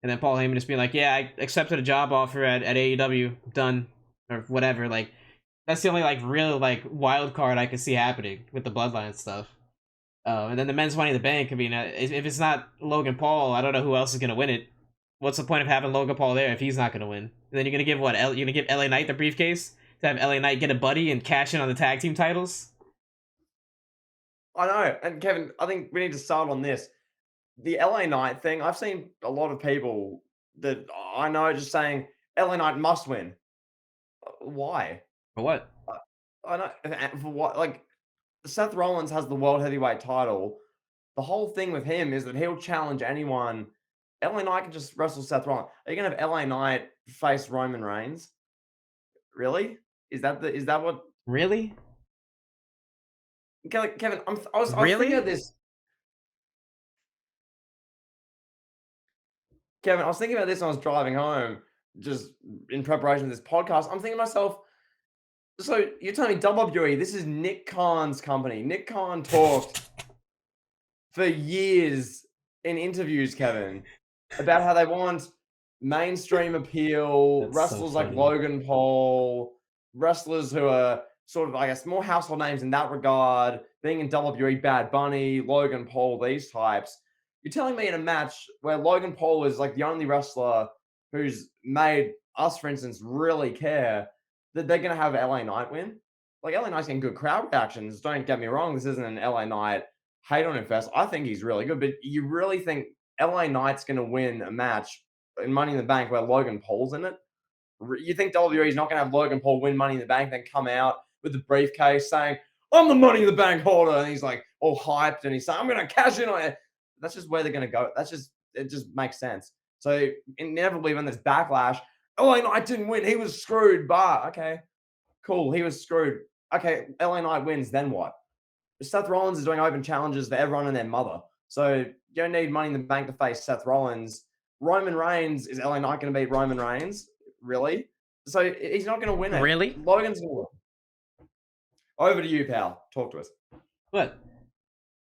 and then Paul Heyman just being like, "Yeah, I accepted a job offer at AEW, done," or whatever. Like that's the only like real like wild card I could see happening with the Bloodline stuff. And then the men's Money in the Bank. I mean, if it's not Logan Paul, I don't know who else is gonna win it. What's the point of having Logan Paul there if he's not gonna win? And then you're gonna give what? You're gonna give LA Knight the briefcase to have LA Knight get a buddy and cash in on the tag team titles? I know. And Kevin, I think we need to start on this. The LA Knight thing, I've seen a lot of people that I know just saying LA Knight must win. Why? For what? I know. For what? Like, Seth Rollins has the world heavyweight title. The whole thing with him is that he'll challenge anyone. LA Knight can just wrestle Seth Rollins. Are you gonna have LA Knight face Roman Reigns? Really? Is that what Really? Kevin? I was thinking Really? of this. Kevin, I was thinking about this when I was driving home, just in preparation for this podcast. I'm thinking to myself, so you're telling me WWE, this is Nick Khan's company. Nick Khan talked for years in interviews, Kevin, about how they want mainstream appeal, That's so wrestlers like funny. Logan Paul, wrestlers who are sort of, I guess, more household names in that regard, being in WWE, Bad Bunny, Logan Paul, these types. You're telling me in a match where Logan Paul is like the only wrestler who's made us, for instance, really care that they're going to have LA Knight win? Like, LA Knight's getting good crowd reactions. Don't get me wrong. This isn't an LA Knight hate on him fest. I think he's really good, but you really think LA Knight's going to win a match in Money in the Bank where Logan Paul's in it? You think WWE's not going to have Logan Paul win Money in the Bank, then come out with the briefcase saying, "I'm the Money in the Bank holder," and he's like all hyped and he's saying, "I'm going to cash in on it." That's just where they're going to go. It just makes sense. So inevitably, when there's backlash, LA Knight didn't win. He was screwed. But okay, cool. He was screwed. Okay, LA Knight wins. Then what? Seth Rollins is doing open challenges for everyone and their mother. So you don't need Money in the Bank to face Seth Rollins. Roman Reigns, is LA Knight going to beat Roman Reigns? Really? So he's not going to win it. Really? Logan's going to win. Over to you, pal. Talk to us. What?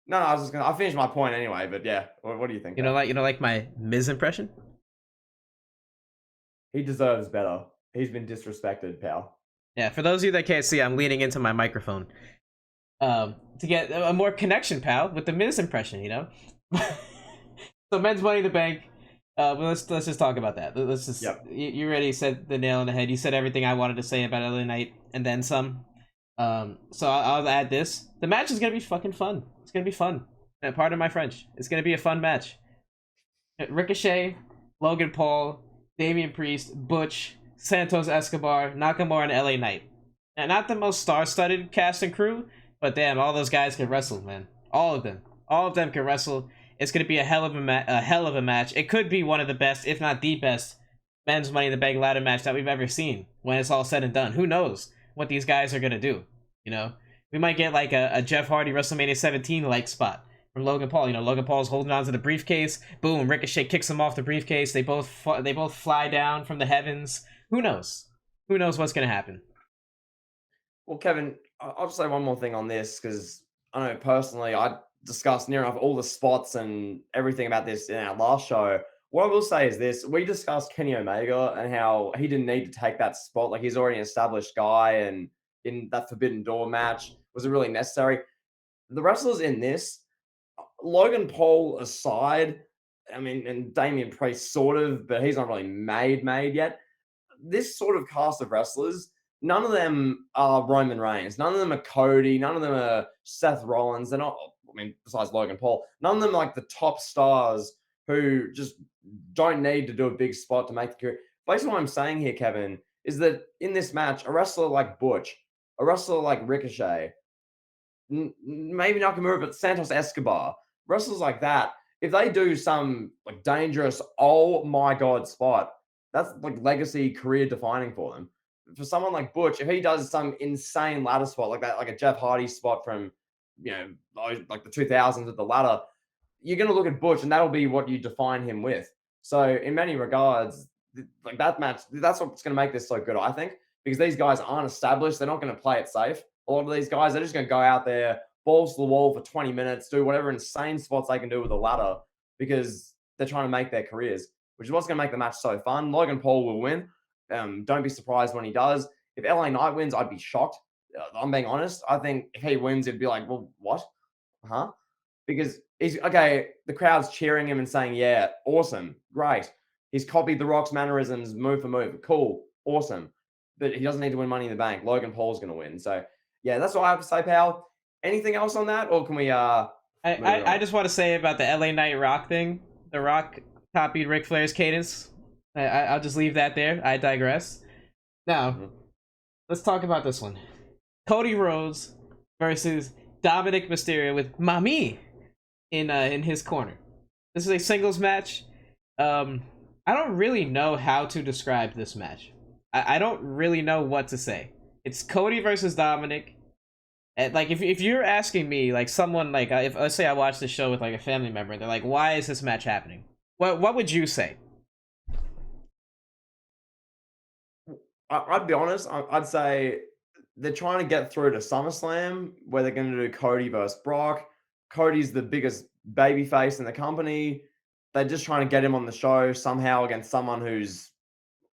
No, I was just going to, I finished my point anyway, but yeah. What do you think? You know, like my Miz impression? He deserves better. He's been disrespected, pal. Yeah, for those of you that can't see, I'm leaning into my microphone. To get a more connection, pal, with the Miz impression, you know? So men's Money in the Bank. Well, let's just talk about that. Let's just. Yep. You already said the nail on the head. You said everything I wanted to say about LA Knight and then some. So I'll add this. The match is gonna be fucking fun. It's gonna be fun. And pardon my French. It's gonna be a fun match. Ricochet, Logan Paul, Damian Priest, Butch, Santos Escobar, Nakamura, and LA Knight. And not the most star-studded cast and crew, but damn, all those guys can wrestle, man. All of them can wrestle. It's gonna be a hell of a match. It could be one of the best, if not the best, men's Money in the Bank ladder match that we've ever seen. When it's all said and done, who knows what these guys are gonna do? You know, we might get like a Jeff Hardy WrestleMania 17 like spot from Logan Paul. You know, Logan Paul's holding on to the briefcase. Boom, Ricochet kicks him off the briefcase. They both fly down from the heavens. Who knows? Who knows what's gonna happen? Well, Kevin, I'll just say one more thing on this because I know personally I discussed near enough all the spots and everything about this in our last show. What I will say is this: we discussed Kenny Omega and how he didn't need to take that spot. Like he's already an established guy, and in that Forbidden Door match, was it really necessary? The wrestlers in this, Logan Paul aside, I mean, and Damian Priest sort of, but he's not really made yet. This sort of cast of wrestlers, none of them are Roman Reigns. None of them are Cody. None of them are Seth Rollins. They're not, I mean, besides Logan Paul, none of them are like the top stars who just don't need to do a big spot to make the career. Basically, what I'm saying here, Kevin, is that in this match, a wrestler like Butch, a wrestler like Ricochet, maybe Nakamura, but Santos Escobar, wrestlers like that, if they do some like dangerous, oh my god spot, that's like legacy career defining for them. For someone like Butch, if he does some insane ladder spot like that, like a Jeff Hardy spot from like the 2000s at the ladder, you're going to look at Butch and that'll be what you define him with. So in many regards, like that match, that's what's going to make this so good, I think, because these guys aren't established. They're not going to play it safe. A lot of these guys, they're just going to go out there, balls to the wall for 20 minutes, do whatever insane spots they can do with a ladder because they're trying to make their careers, which is what's going to make the match so fun. Logan Paul will win. Don't be surprised when he does. If LA Knight wins, I'd be shocked. I'm being honest. I think if he wins, it'd be like, well, what? Huh? Because he's okay. The crowd's cheering him and saying, "Yeah, awesome, great." He's copied The Rock's mannerisms, move for move. Cool, awesome. But he doesn't need to win Money in the Bank. Logan Paul's going to win. So, yeah, that's all I have to say, pal. Anything else on that, or can we move I on? just want to say about the LA Knight Rock thing. The Rock copied Ric Flair's cadence. I'll just leave that there. I digress. Now, Mhm. let's talk about this one. Cody Rhodes versus Dominic Mysterio with Mami in his corner. This is a singles match. I don't really know how to describe this match. I don't really know what to say. It's Cody versus Dominic. And like if you're asking me, like someone like if let's say I watch the show with like a family member, they're like, why is this match happening? What would you say? I'd be honest. I'd say they're trying to get through to SummerSlam, where they're going to do Cody versus Brock. Cody's the biggest baby face in the company. They're just trying to get him on the show somehow against someone who's,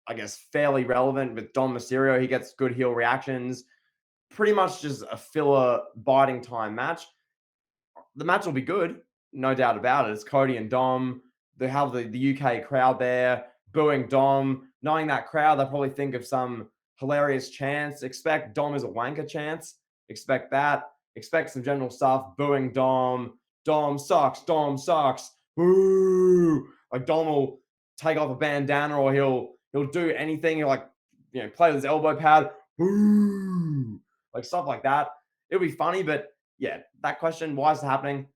I guess, fairly relevant with Dom Mysterio. He gets good heel reactions. Pretty much just a filler biting time match. The match will be good, no doubt about it. It's Cody and Dom. They have the UK crowd there booing Dom. Knowing that crowd, they probably think of some hilarious chants. Expect Dom is a wanker chants. Expect that. Expect some general stuff booing Dom. Dom sucks. Dom sucks. Boo! Like Dom will take off a bandana or he'll do anything. He'll like play with his elbow pad. Boo! Like stuff like that. It'll be funny, but yeah, that question, why is it happening?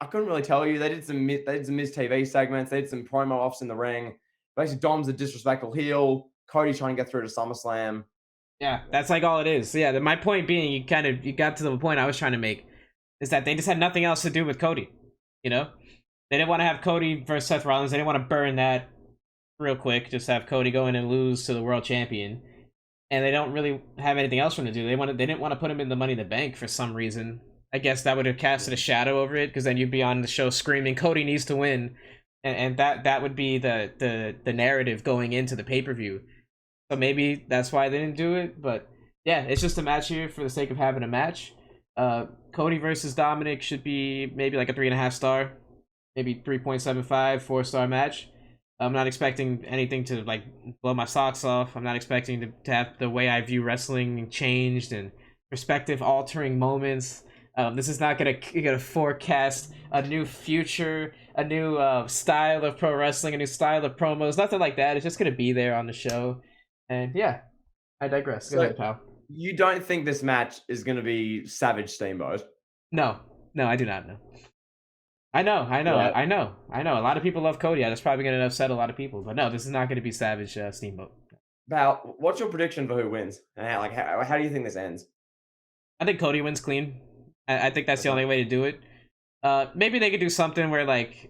I couldn't really tell you. They did some Miz TV segments. They did some promo offs in the ring. Basically, Dom's a disrespectful heel. Cody's trying to get through to SummerSlam. Yeah, that's like all it is. So yeah, my point being, you got to the point I was trying to make, is that they just had nothing else to do with Cody. You know, they didn't want to have Cody versus Seth Rollins. They didn't want to burn that real quick. Just have Cody go in and lose to the world champion, and they don't really have anything else for him to do. They didn't want to put him in the Money in the Bank for some reason. I guess that would have casted a shadow over it because then you'd be on the show screaming Cody needs to win, and that would be the narrative going into the pay per view. So maybe that's why they didn't do it. But yeah, it's just a match here for the sake of having a match. Cody versus Dominic should be maybe like a 3.5 star, maybe 3.75, 4-star match. I'm not expecting anything to like blow my socks off. I'm not expecting to have the way I view wrestling changed and perspective altering moments. This is not gonna forecast a new future, a new style of pro wrestling, a new style of promos, nothing like that. It's just gonna be there on the show. And yeah, I digress. Go So ahead, pal. you don't think this match is going to be Savage Steamboat? No, no, I do not know. I know, I know, Yeah. I know, I know. A lot of people love Cody. That's probably gonna upset a lot of people. But no, this is not gonna be Savage Steamboat. Val, what's your prediction for who wins? And how do you think this ends? I think Cody wins clean. I think that's the Okay. only way to do it. Maybe they could do something where like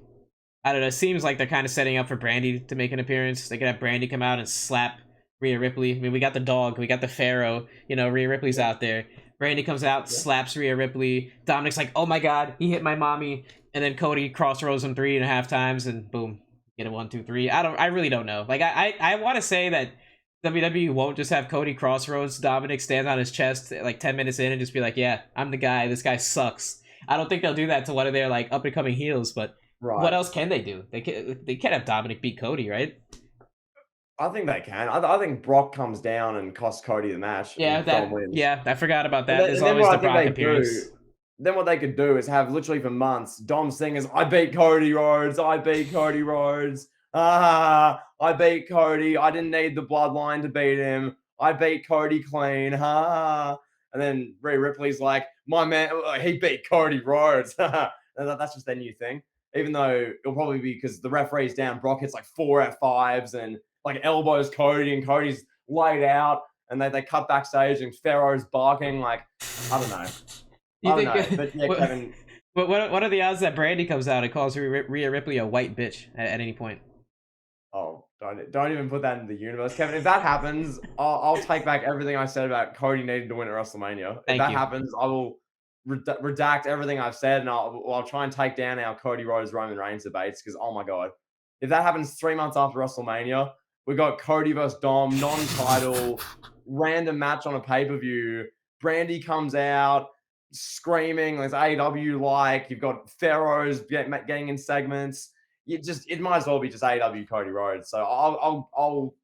I don't know. It seems like they're kind of setting up for Brandy to make an appearance. They could have Brandy come out and slap Rhea Ripley. I mean, we got the dog, we got the Pharaoh. You know, Rhea Ripley's Yeah, out there. Brandy comes out, yeah. slaps Rhea Ripley. Dominic's like, "Oh my god, he hit my mommy!" And then Cody crossroads him 3.5 times, and boom, get a 1, 2, 3. I really don't know. Like, I want to say that WWE won't just have Cody crossroads Dominic stand on his chest like 10 minutes in and just be like, "Yeah, I'm the guy. This guy sucks." I don't think they'll do that to one of their like up and coming heels, but what Right. else can they do? They can't have Dominic beat Cody, right? I think they can. I think Brock comes down and costs Cody the match, Yeah, and Dom that wins. yeah, I forgot about that. There's And then always what the I think Brock they appearance. do, then what they could do is have literally for months Dom singers, "I beat Cody Rhodes, I beat Cody Rhodes, I beat Cody. I didn't need the bloodline to beat him. I beat Cody clean, And then Rhea Ripley's like, my man, he beat Cody Rhodes. That's just their new thing. Even though it'll probably be because the referee's down, Brock hits like 4 F5s and like elbows Cody, and Cody's laid out, and they cut backstage, and Pharaoh's barking. Like, I don't know. You I don't know. think But yeah, Kevin, what are the odds that Brandy comes out and calls Rhea Ripley a white bitch at any point? oh, don't even put that in the universe, Kevin. If that happens, I'll take back everything I said about Cody needing to win at WrestleMania. If Thank that you. happens, I will redact everything I've said, and I'll try and take down our Cody Rhodes Roman Reigns debates because oh my god, if that happens 3 months after WrestleMania, we got Cody versus Dom, non-title, random match on a pay-per-view. Brandy comes out screaming, there's AEW like you've got Pharaohs getting in segments. It might as well be just AEW Cody Rhodes. So I'll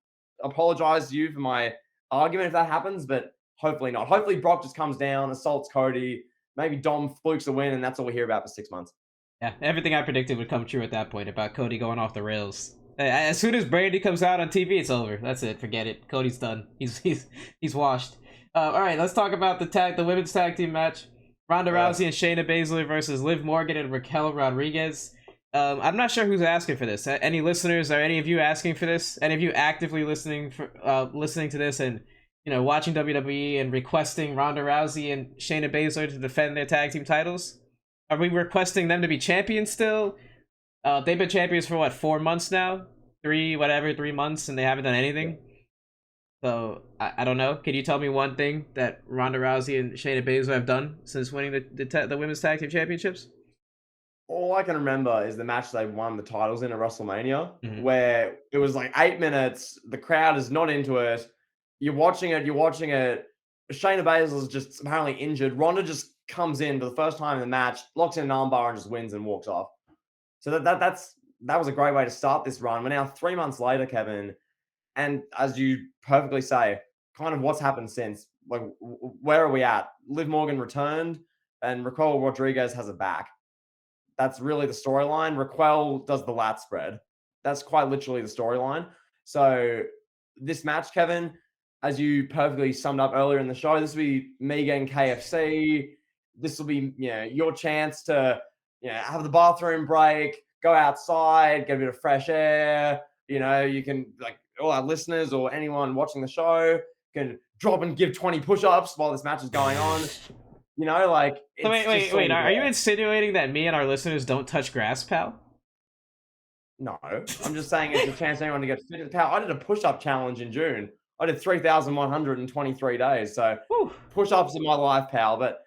apologize to you for my argument if that happens, but hopefully not. Hopefully Brock just comes down, assaults Cody, maybe Dom flukes a win, and that's all we hear about for 6 months. Yeah, everything I predicted would come true at that point about Cody going off the rails. As soon as Brandy comes out on TV, it's over. That's it. Forget it. Cody's done. He's washed. All right, let's talk about the women's tag team match. Ronda Rousey and Shayna Baszler versus Liv Morgan and Raquel Rodriguez. I'm not sure who's asking for this. Any listeners? Are any of you asking for this? Any of you actively listening to this and watching WWE and requesting Ronda Rousey and Shayna Baszler to defend their tag team titles? Are we requesting them to be champions still? They've been champions for what, 4 months now? 3 months, and they haven't done anything. So I don't know. Can you tell me one thing that Ronda Rousey and Shayna Baszler have done since winning the women's tag team championships? All I can remember is the match they won the titles in at WrestleMania, Mm-hmm. where it was like 8 minutes. The crowd is not into it. You're watching it. Shayna Baszler's just apparently injured. Ronda just comes in for the first time in the match, locks in an armbar, and just wins and walks off. So that was a great way to start this run. We're now 3 months later, Kevin, and as you perfectly say, kind of what's happened since. Like, where are we at? Liv Morgan returned, and Raquel Rodriguez has a back. That's really the storyline. Raquel does the lat spread. That's quite literally the storyline. So this match, Kevin, as you perfectly summed up earlier in the show, this will be me getting KFC. This will be your chance to have the bathroom break, go outside, get a bit of fresh air. You can like all our listeners or anyone watching the show can drop and give 20 push-ups while this match is going on. Like So it's just wait. sort of Are you there. insinuating that me and our listeners don't touch grass, pal? No, I'm just saying it's a chance for anyone to get fit at the power. I did a push-up challenge in June. I did 3,123 days. So Whew. push-ups in my life, pal. But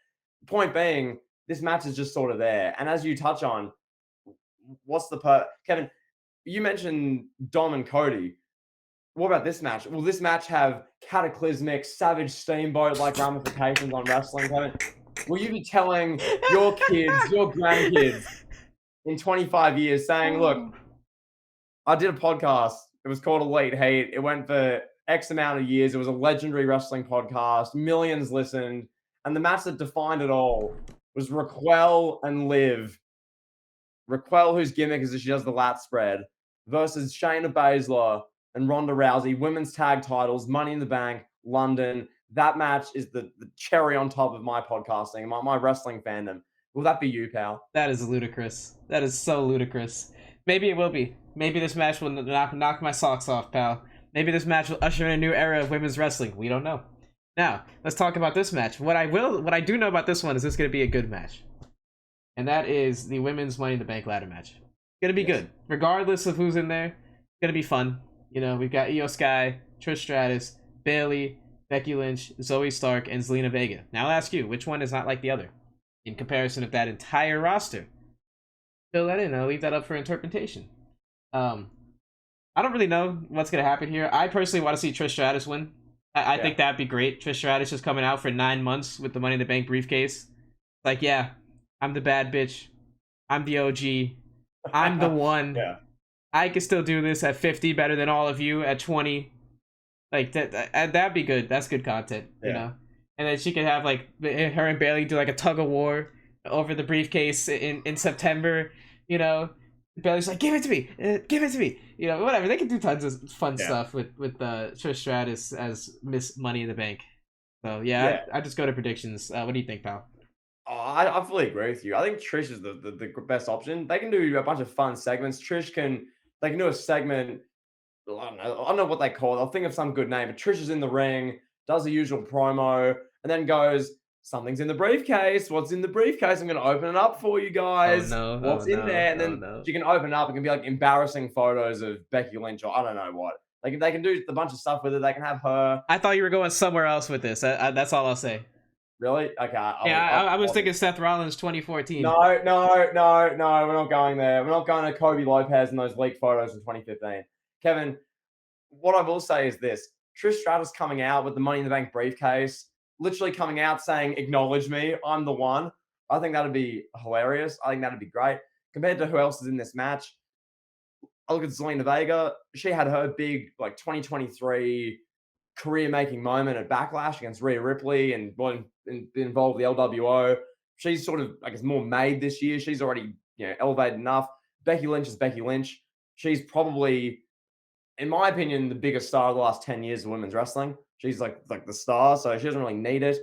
point being, this match is just sort of there. And as you touch on, what's Kevin, you mentioned Dom and Cody. What about this match? Will this match have cataclysmic, savage steamboat-like ramifications on wrestling, Kevin? Will you be telling your kids, your grandkids in 25 years saying, look, I did a podcast. It was called Elite Heat. It went for X amount of years. It was a legendary wrestling podcast. Millions listened. And the match that defined it all was Raquel and Liv. Raquel, whose gimmick is that she does the lat spread, versus Shayna Baszler and Ronda Rousey, women's tag titles, Money in the Bank, London. That match is the cherry on top of my podcasting, my wrestling fandom. Will that be you, pal? That is ludicrous. That is so ludicrous. Maybe it will be. Maybe this match will knock my socks off, pal. Maybe this match will usher in a new era of women's wrestling. We don't know. Now, let's talk about this match. What I do know about this one is this going to be a good match. and that is the women's Money in the Bank ladder match. It's gonna be Yes. good, regardless of who's in there. It's gonna be fun. You know, we've got Io Sky, Trish Stratus, Bailey, Becky Lynch, Zoe Stark, and Zelina Vega. Now I'll ask you, which one is not like the other in comparison of that entire roster? Fill that in. I'll leave that up for interpretation. Um, I don't really know what's gonna happen here. I personally want to see Trish Stratus win. I Yeah. think that'd be great. Trish Stratus just coming out for 9 months with the Money in the Bank briefcase. Like, yeah, I'm the bad bitch. I'm the OG. I'm the one. Yeah. I can still do this at 50 better than all of you at 20. Like that'd be good. That's good content, you Yeah. know. And then she could have like her and Bailey do like a tug of war over the briefcase in September. You know, Bailey's like, "Give it to me, give it to me." You know, whatever. They can do tons of fun Yeah. stuff with Trish Stratus as Miss Money in the Bank. So yeah, Yeah. I just go to predictions. What do you think, pal? Oh, I fully agree with you. I think Trish is the best option. They can do a bunch of fun segments. They can do a segment. I don't know what they call it. I'll think of some good name. But Trish is in the ring, does the usual promo, and then goes, "Something's in the briefcase. What's in the briefcase? I'm going to open it up for you Oh guys. no! Oh What's in no! there?" And Oh then no! she can open it up. It can be like embarrassing photos of Becky Lynch or I don't know what. They can do a bunch of stuff with it. They can have her. I thought you were going somewhere else with this. That's all I'll say. Really? Okay. Yeah, I was I'll thinking Seth Rollins 2014. No, no, no, no. We're not going there. We're not going to Kobe Lopez and those leaked photos from 2015. Kevin, what I will say is this: Trish Stratus coming out with the Money in the Bank briefcase, literally coming out saying, "Acknowledge me, I'm the one." I think that'd be hilarious. I think that'd be great. Compared to who else is in this match, I look at Zelina Vega. She had her big like 2023 career-making moment at Backlash against Rhea Ripley and involved the LWO. She's sort of, I guess, more made this year. She's already, elevated enough. Becky Lynch is Becky Lynch. She's probably, in my opinion, the biggest star of the last 10 years of women's wrestling. She's like the star, so she doesn't really need it.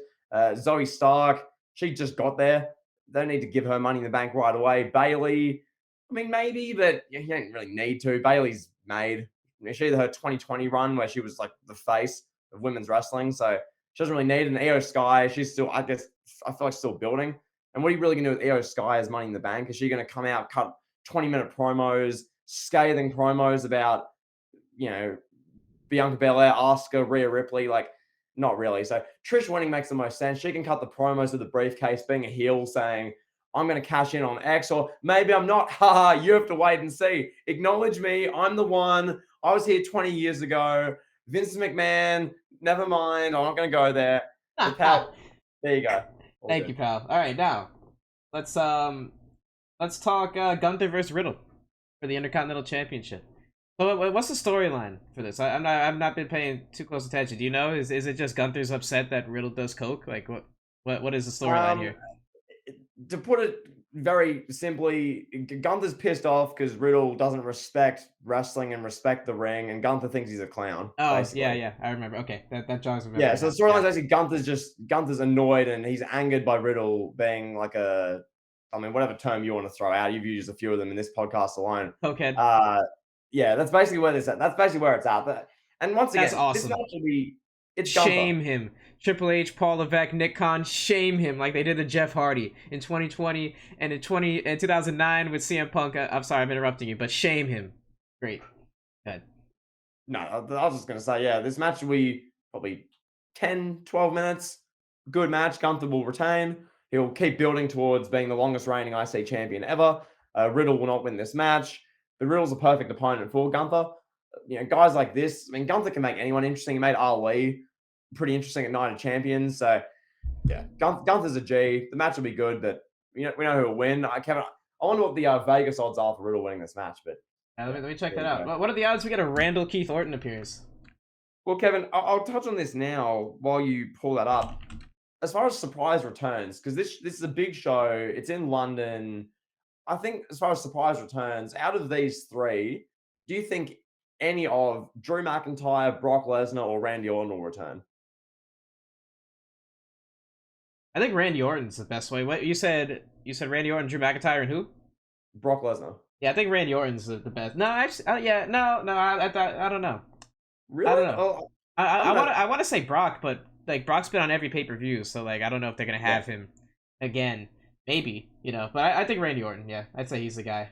Zoe Stark, she just got there. They don't need to give her Money in the Bank right away. Bailey, I mean, maybe, but you don't really need to. Bailey's made. She had her 2020 run where she was like the face of women's wrestling, so she doesn't really need an Io Sky. She's still, I guess, I feel like still building. And what are you really going to do with Io Sky as Money in the Bank? Is she going to come out, cut 20-minute promos, scathing promos about, Bianca Belair, Asuka, Rhea Ripley? Like, not really. So Trish winning makes the most sense. She can cut the promos of the briefcase, being a heel, saying, "I'm going to cash in on X," or maybe I'm not. Haha, you have to wait and see. Acknowledge me. I'm the one. I was here 20 years ago. Vince McMahon, never mind. I'm not going to go there. The power. There you go. All Thank good. you, pal. All right, now let's talk Gunther versus Riddle for the Intercontinental Championship. So what's the storyline for this? I've not been paying too close attention. Do you know? Is it just Gunther's upset that Riddle does coke? Like what is the storyline Um, here? to put it very simply, Gunther's pissed off because Riddle doesn't respect wrestling and respect the ring, and Gunther thinks he's a clown, Oh yeah, basically. yeah, I remember. Okay, that jogs my Yeah, memory so now. the storyline's Yeah. actually Gunther's annoyed and he's angered by Riddle being like I mean, whatever term you want to throw out. You've used a few of them in this podcast alone. Cokehead. Uh, yeah, that's basically where this at. That's basically where it's at. And once That's again, this match awesome. will be it's Gunther. Shame him. Triple H, Paul Levesque, Nick Khan, shame him like they did to Jeff Hardy in 2020 and in 2009 with CM Punk. I'm sorry, I'm interrupting you, but shame him. Great. Good. No, I was just gonna say, yeah, this match will be probably 10, 12 minutes. Good match. Gunther will retain. He'll keep building towards being the longest reigning IC champion ever. Riddle will not win this match, but Riddle's a perfect opponent for Gunther. Guys like this, I mean, Gunther can make anyone interesting. He made Ali pretty interesting at Night of Champions. So, yeah, Gunther's a G. The match will be good, but we know who will win. I wonder what the Vegas odds are for Riddle winning this match, but yeah, Let me check there that you out. go. What are the odds we get a Randall Keith Orton appearance? Well, Kevin, I'll touch on this now while you pull that up. As far as surprise returns, because this is a big show. It's in London. I think as far as surprise returns, out of these three, do you think any of Drew McIntyre, Brock Lesnar, or Randy Orton will return? I think Randy Orton's the best way. What you said? You said Randy Orton, Drew McIntyre, and who? Brock Lesnar. Yeah, I think Randy Orton's the best. No, actually, yeah, no. I don't know. I don't Really? know. Oh, I I'm gonna. I want to say Brock, but like Brock's been on every pay per view, so like I don't know if they're gonna Yeah. have him again. maybe, but I think Randy Orton. Yeah, I'd say he's the guy.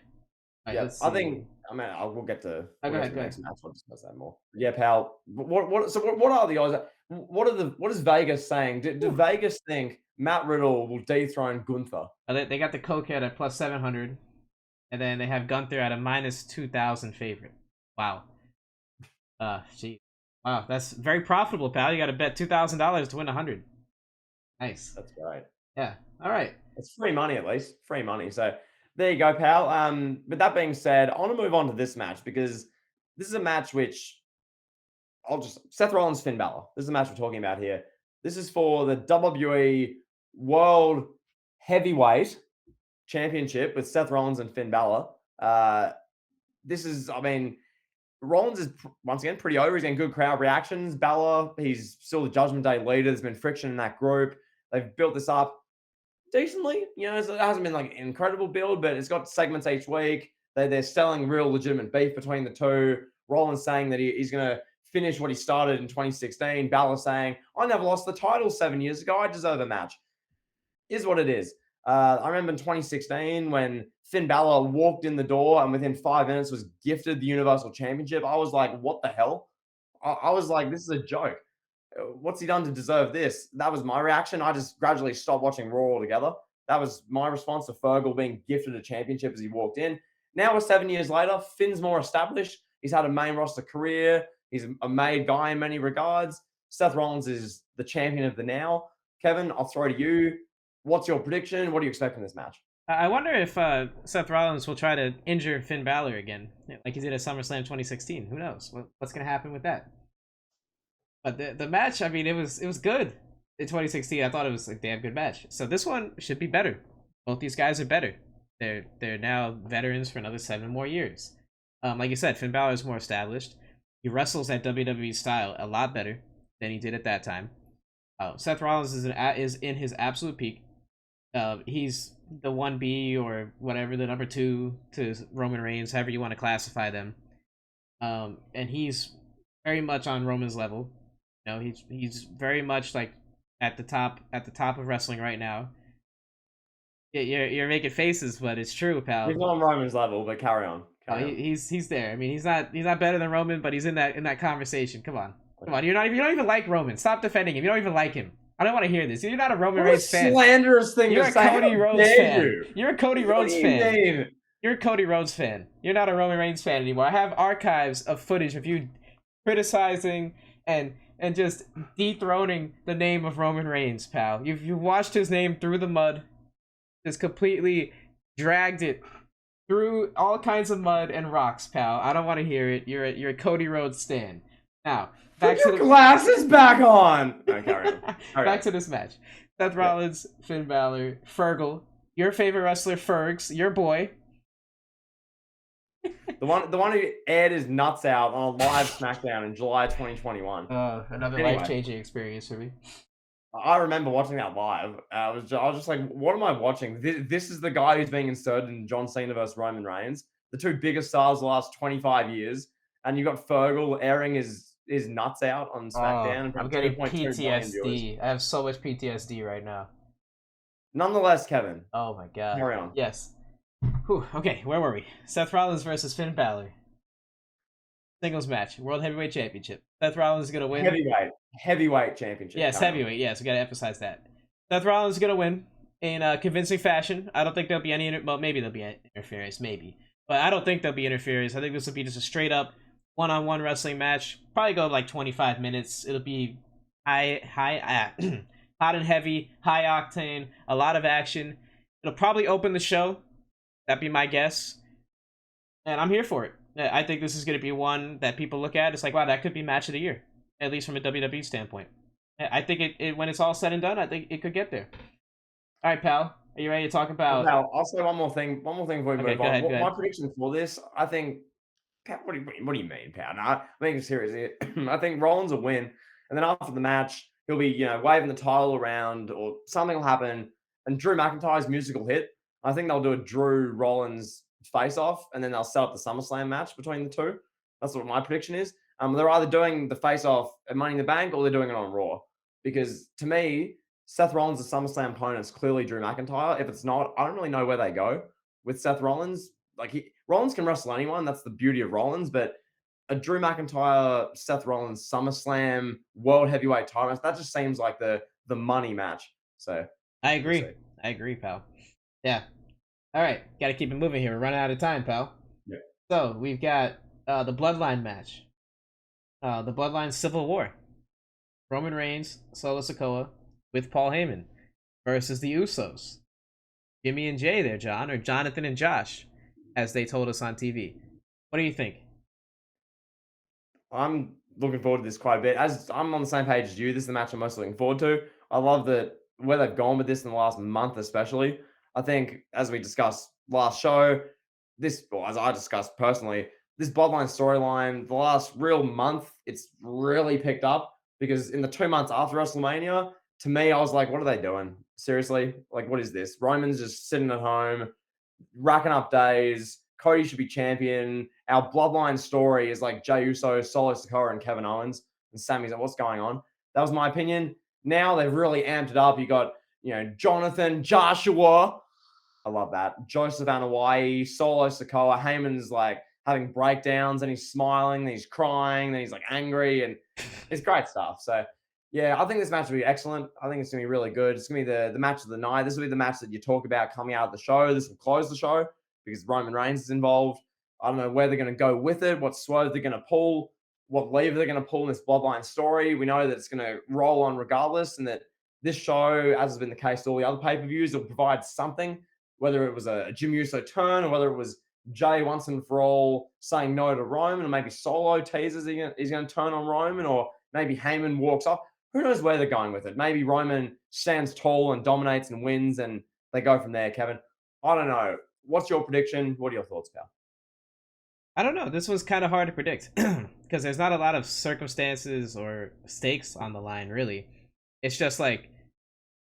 All right, Yeah, let's I see. think. I mean, we'll get to Oh, go ahead, the go ahead. next match. I'll discuss that more. Yeah, pal. What are the odds? What is Vegas saying? Do Whew. Vegas think Matt Riddle will dethrone Gunther? They got the Cokehead at plus 700, and then they have Gunther at a minus 2,000 favorite. Wow. Gee. Wow, that's very profitable, pal. You got to bet $2,000 to win 100. Nice. That's great. Yeah. All right. It's free money at least. Free money. So there you go, pal. But that being said, I want to move on to this match because this is a match which Seth Rollins, Finn Balor. This is the match we're talking about here. This is for the WWE World Heavyweight Championship with Seth Rollins and Finn Balor. This is, I mean, Rollins is once again pretty over. He's getting good crowd reactions. Balor, he's still the Judgment Day leader. There's been friction in that group. They've built this up decently. It hasn't been like an incredible build, but it's got segments each week. They're selling real legitimate beef between the two. Rollins saying that he's going to finish what he started in 2016. Balor saying, I never lost the title 7 years ago. I deserve a match. Is what it is. I remember in 2016 when Finn Balor walked in the door and within 5 minutes was gifted the Universal Championship. I was like, what the hell? I was like, this is a joke. What's he done to deserve this? That was my reaction. I just gradually stopped watching Raw altogether. That was my response to Fergal being gifted a championship as he walked in. Now we're 7 years later. Finn's more established. He's had a main roster career. He's a made guy in many regards. Seth Rollins is the champion of the now. Kevin, I'll throw to you. What's your prediction? What do you expect from this match? I wonder if Seth Rollins will try to injure Finn Balor again, like he did at SummerSlam 2016. Who knows? What's going to happen with that? But the match, I mean, it was good in 2016. I thought it was a damn good match. So this one should be better. Both these guys are better. They're now veterans for another 7 more years. Like you said, Finn Balor is more established. He wrestles at WWE style a lot better than he did at that time. Seth Rollins is in his absolute peak. He's the 1B or whatever, the number 2 to Roman Reigns, however you want to classify them. And he's very much on Roman's level. He's very much like at the top of wrestling right now. You're making faces, but it's true, pal. He's not on Roman's level, but carry on. He's there. I mean, he's not better than Roman, but he's in that conversation. Come on. You don't even like Roman. Stop defending him. You don't even like him. I don't want to hear this. You're not a Roman Reigns fan. Slanderous thing You're to a say. Cody Rhodes fan. You? You're a Cody Rhodes fan. You're a Cody Rhodes fan. You're not a Roman Reigns fan anymore. I have archives of footage of you criticizing and just dethroning the name of Roman Reigns, pal. You've washed his name through the mud, just completely dragged it through all kinds of mud and rocks, pal. I don't want to hear it. You're a Cody Rhodes stan. Now, back to the glasses back on. No, carry on. Back to this match. Seth Rollins, Finn Balor, Fergal, your favorite wrestler, Fergs, your boy. The one who aired his nuts out on a live SmackDown in July 2021. Another life-changing experience for me. I remember watching that live. I was just like, what am I watching? This is the guy who's being inserted in John Cena versus Roman Reigns, the two biggest stars of the last 25 years. And you got Fergal airing his nuts out on SmackDown. I'm getting PTSD. I have so much PTSD right now. Nonetheless, Kevin. Oh my god. Carry on. Yes. Whew. Okay, where were we? Seth Rollins versus Finn Balor. Singles match, World Heavyweight Championship. Seth Rollins is gonna win. Heavyweight championship. Yes, heavyweight. Yes, we gotta emphasize that. Seth Rollins is gonna win in a convincing fashion. I don't think there'll be any. Well, maybe there'll be interference, maybe, but I don't think there'll be interference. I think this will be just a straight up one-on-one wrestling match. Probably go like 25 minutes. It'll be hot and heavy, high octane, a lot of action. It'll probably open the show. That'd be my guess. And I'm here for it. I think this is going to be one that people look at. It's like, wow, that could be match of the year, at least from a WWE standpoint. I think it when it's all said and done, I think it could get there. All right, pal. Are you ready to talk about... Now, I'll say one more thing before we move on. Go ahead. My prediction for this, I think... Pat, what do you mean, Pat? No, I think it's serious here. I think Rollins will win. And then after the match, he'll be, waving the title around or something will happen. And Drew McIntyre's music will hit. I think they'll do a Drew Rollins face-off, and then they'll set up the SummerSlam match between the two. That's what my prediction is. They're either doing the face-off at Money in the Bank or they're doing it on Raw. Because to me, Seth Rollins' SummerSlam opponent is clearly Drew McIntyre. If it's not, I don't really know where they go with Seth Rollins. Like Rollins can wrestle anyone. That's the beauty of Rollins. But a Drew McIntyre, Seth Rollins, SummerSlam, World Heavyweight title match, that just seems like the money match. So I we'll agree. see. I agree, pal. Yeah. All right. Got to keep it moving here. We're running out of time, pal. Yeah. So we've got the Bloodline match. The Bloodline Civil War. Roman Reigns, Solo Sikoa, with Paul Heyman versus the Usos. Jimmy and Jay there, John, or Jonathan and Josh, as they told us on TV. What do you think? I'm looking forward to this quite a bit. As I'm on the same page as you, this is the match I'm most looking forward to. I love that where they've gone with this in the last month, especially. I think, as we discussed last show, this, or as I discussed personally, this Bloodline storyline, the last real month, it's really picked up because in the 2 months after WrestleMania, to me, I was like, what are they doing? Seriously? Like, what is this? Roman's just sitting at home racking up days. Cody should be champion. Our bloodline story is like Jey Uso, Solo Sikoa, and Kevin Owens. And Sammy's like, what's going on? That was my opinion. Now they've really amped it up. You got, Jonathan, Joshua. I love that. Joseph Anawai, Solo Sikoa. Heyman's like having breakdowns and he's smiling, then he's crying, then he's like angry, and it's great stuff. So yeah, I think this match will be excellent. I think it's gonna be really good. It's gonna be the match of the night. This will be the match that you talk about coming out of the show. This will close the show because Roman Reigns is involved. I don't know where they're gonna go with it, what swerve they're gonna pull, what lever they're gonna pull in this bloodline story. We know that it's gonna roll on regardless, and that this show, as has been the case to all the other pay-per-views, will provide something, whether it was a Jimmy Uso turn or whether it was Jay once and for all saying no to Roman, or maybe Solo teases he's going to turn on Roman, or maybe Heyman walks off. Who knows where they're going with it? Maybe Roman stands tall and dominates and wins, and they go from there, Kevin. I don't know. What's your prediction? What are your thoughts, pal? I don't know. This was kind of hard to predict because there's not a lot of circumstances or stakes on the line, really. It's just like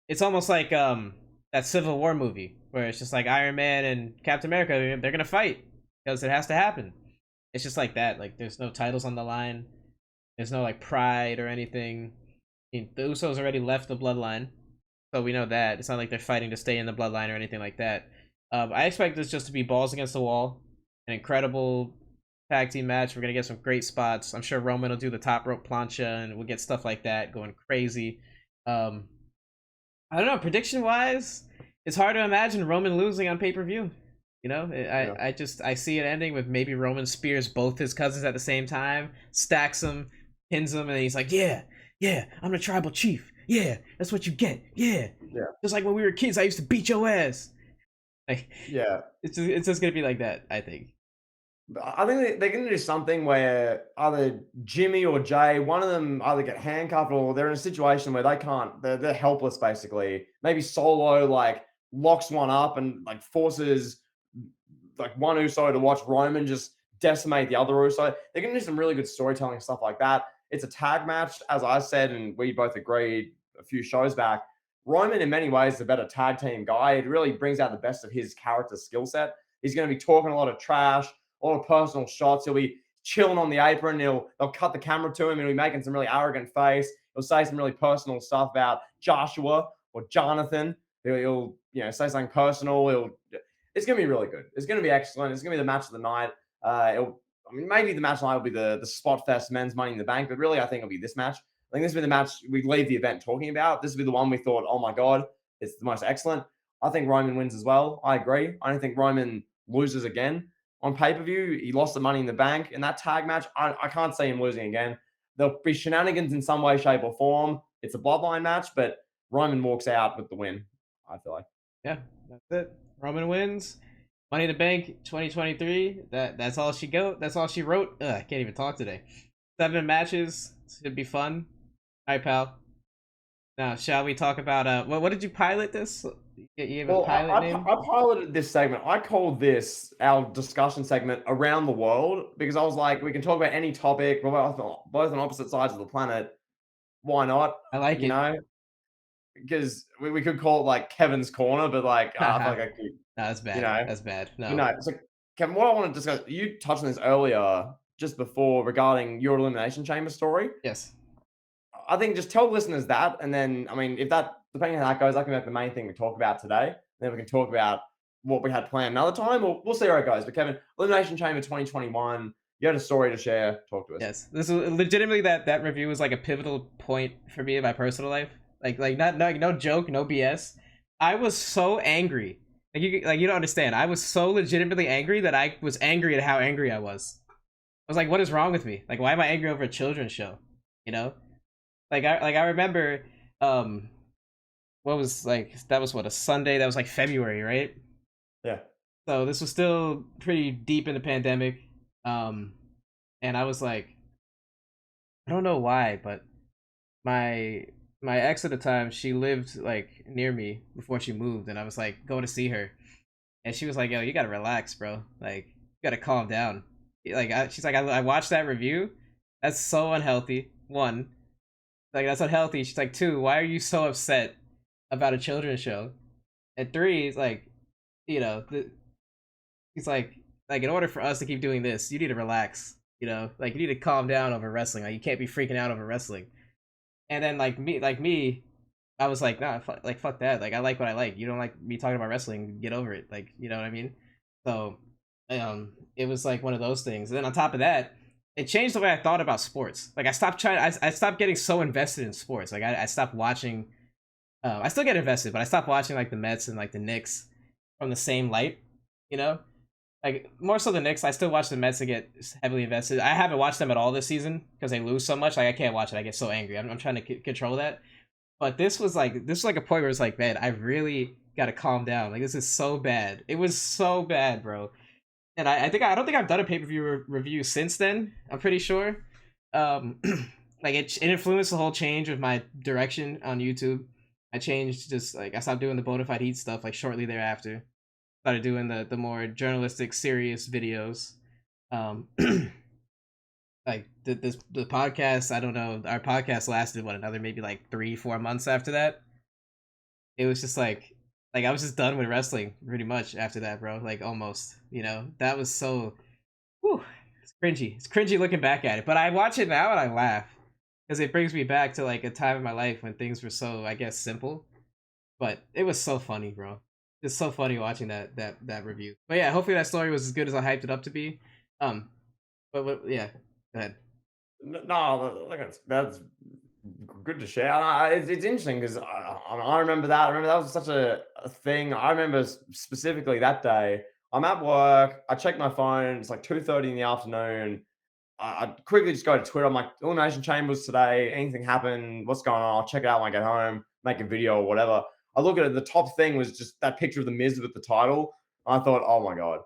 it's almost like that Civil War movie where it's just like Iron Man and Captain America, they're gonna fight because it has to happen. It's just like that. Like there's no titles on the line. There's no like pride or anything. I mean, the Usos already left the bloodline, so we know that. It's not like they're fighting to stay in the bloodline or anything like that. I expect this just to be balls against the wall, an incredible tag team match. We're gonna get some great spots. I'm sure Roman will do the top rope plancha, and we'll get stuff like that going crazy. Um, I don't know. Prediction wise, it's hard to imagine Roman losing on pay per view. Yeah. I see it ending with maybe Roman spears both his cousins at the same time, stacks them, pins them, and he's like, "Yeah, yeah, I'm the tribal chief. Yeah, that's what you get. Yeah, Yeah. just like when we were kids, I used to beat your ass." Like, Yeah. it's just gonna be like that. I think. I think they're going to do something where either Jimmy or Jay, one of them either get handcuffed or they're in a situation where they can't, they're helpless basically. Maybe Solo like locks one up and like forces like one Uso to watch Roman just decimate the other Uso. They're going to do some really good storytelling stuff like that. It's a tag match, as I said, and we both agreed a few shows back. Roman, in many ways, is a better tag team guy. It really brings out the best of his character skill set. He's going to be talking a lot of trash, a lot of personal shots. He'll be chilling on the apron. They'll cut the camera to him and he'll be making some really arrogant face. He'll say some really personal stuff about Joshua or Jonathan. He'll say something personal. It's going to be really good. It's going to be excellent. It's going to be the match of the night. Maybe the match of the night will be the Spot Fest Men's Money in the Bank, but really I think it'll be this match. I think this will be the match we leave the event talking about. This will be the one we thought, oh my God, it's the most excellent. I think Roman wins as well. I agree. I don't think Roman loses again on pay-per-view. He lost the Money in the Bank in that tag match. I can't see him losing again. There'll be shenanigans in some way, shape, or form. It's a bloodline match, but Roman walks out with the win, I feel like. Yeah, that's it. Roman wins. Money in the Bank 2023. That's all she That's all she wrote. Ugh, I can't even talk today. 7 matches. Should be fun. All right, pal. Now, shall we talk about what did you pilot this? You have a pilot name? I piloted this segment. I called this our discussion segment around the world because I was like, we can talk about any topic. We're both on opposite sides of the planet. Why not? I like You it. know, because we could call it like Kevin's Corner, but like I feel like I could, No, that's bad. you know, That's bad. No. So Kevin, what I want to discuss, you touched on this earlier just before regarding your Elimination Chamber story. Yes. I think just tell listeners that, and then I mean, if that depending on how that goes, that can be like the main thing we talk about today. Then we can talk about what we had planned another time, or we'll see how it goes. But Kevin, Elimination Chamber 2021, you had a story to share. Talk to us. Yes, this was legitimately that review was like a pivotal point for me in my personal life. Like not no joke, no BS. I was so angry. Like you don't understand. I was so legitimately angry that I was angry at how angry I was. I was like, what is wrong with me? Like, why am I angry over a children's show? You know? I remember what was like that was what, a Sunday, that was like February, right? Yeah. So this was still pretty deep in the pandemic. Um and I was like, I don't know why, but my my ex at the time, she lived like near me before she moved, and I was like going to see her, and she was like, "Yo, you gotta relax, bro. Like, you gotta calm down." She's like, I watched that review. That's so unhealthy. One, like that's unhealthy. She's like, two, why are you so upset about a children's show? And three, it's like, you know, he's like in order for us to keep doing this, you need to relax. You know, like you need to calm down over wrestling. Like you can't be freaking out over wrestling. And then like me, I was like, nah, fuck that. Like I like what I like. You don't like me talking about wrestling, get over it. Like, you know what I mean? So, it was like one of those things. And then on top of that, it changed the way I thought about sports. Like I stopped getting so invested in sports. Like I stopped watching. I still get invested, but I stopped watching like the Mets and like the Knicks from the same light. You know, like more so the Knicks. I still watch the Mets and get heavily invested. I haven't watched them at all this season because they lose so much. Like I can't watch it. I get so angry. I'm trying to control that. But this was like a point where it's like, man, I really gotta calm down. Like this is so bad. It was so bad, bro. And I don't think I've done a pay per view review since then. I'm pretty sure. Um, like it influenced the whole change of my direction on YouTube. I changed, just like I stopped doing the bona fide heat stuff like shortly thereafter. Started doing the more journalistic, serious videos. Um, like the podcast, I don't know, our podcast lasted what, another maybe like 3-4 months after that. It was just like I was just done with wrestling pretty much after that, bro. Like almost, that was so, whew, it's cringy looking back at it, but I watch it now and I laugh because it brings me back to like a time in my life when things were so, I guess, simple. But it was so funny, bro. It's so funny watching that review. But yeah, hopefully that story was as good as I hyped it up to be. um yeah, go ahead. No, look, that's good to share. It's interesting because I remember that. I remember that was such a thing. I remember specifically that day. I'm at work. I check my phone. It's like 2:30 in the afternoon. I quickly just go to Twitter. I'm like, Elimination Chambers today. Anything happen? What's going on? I'll check it out when I get home, make a video or whatever. I look at it. The top thing was just that picture of the Miz with the title. I thought, oh my god.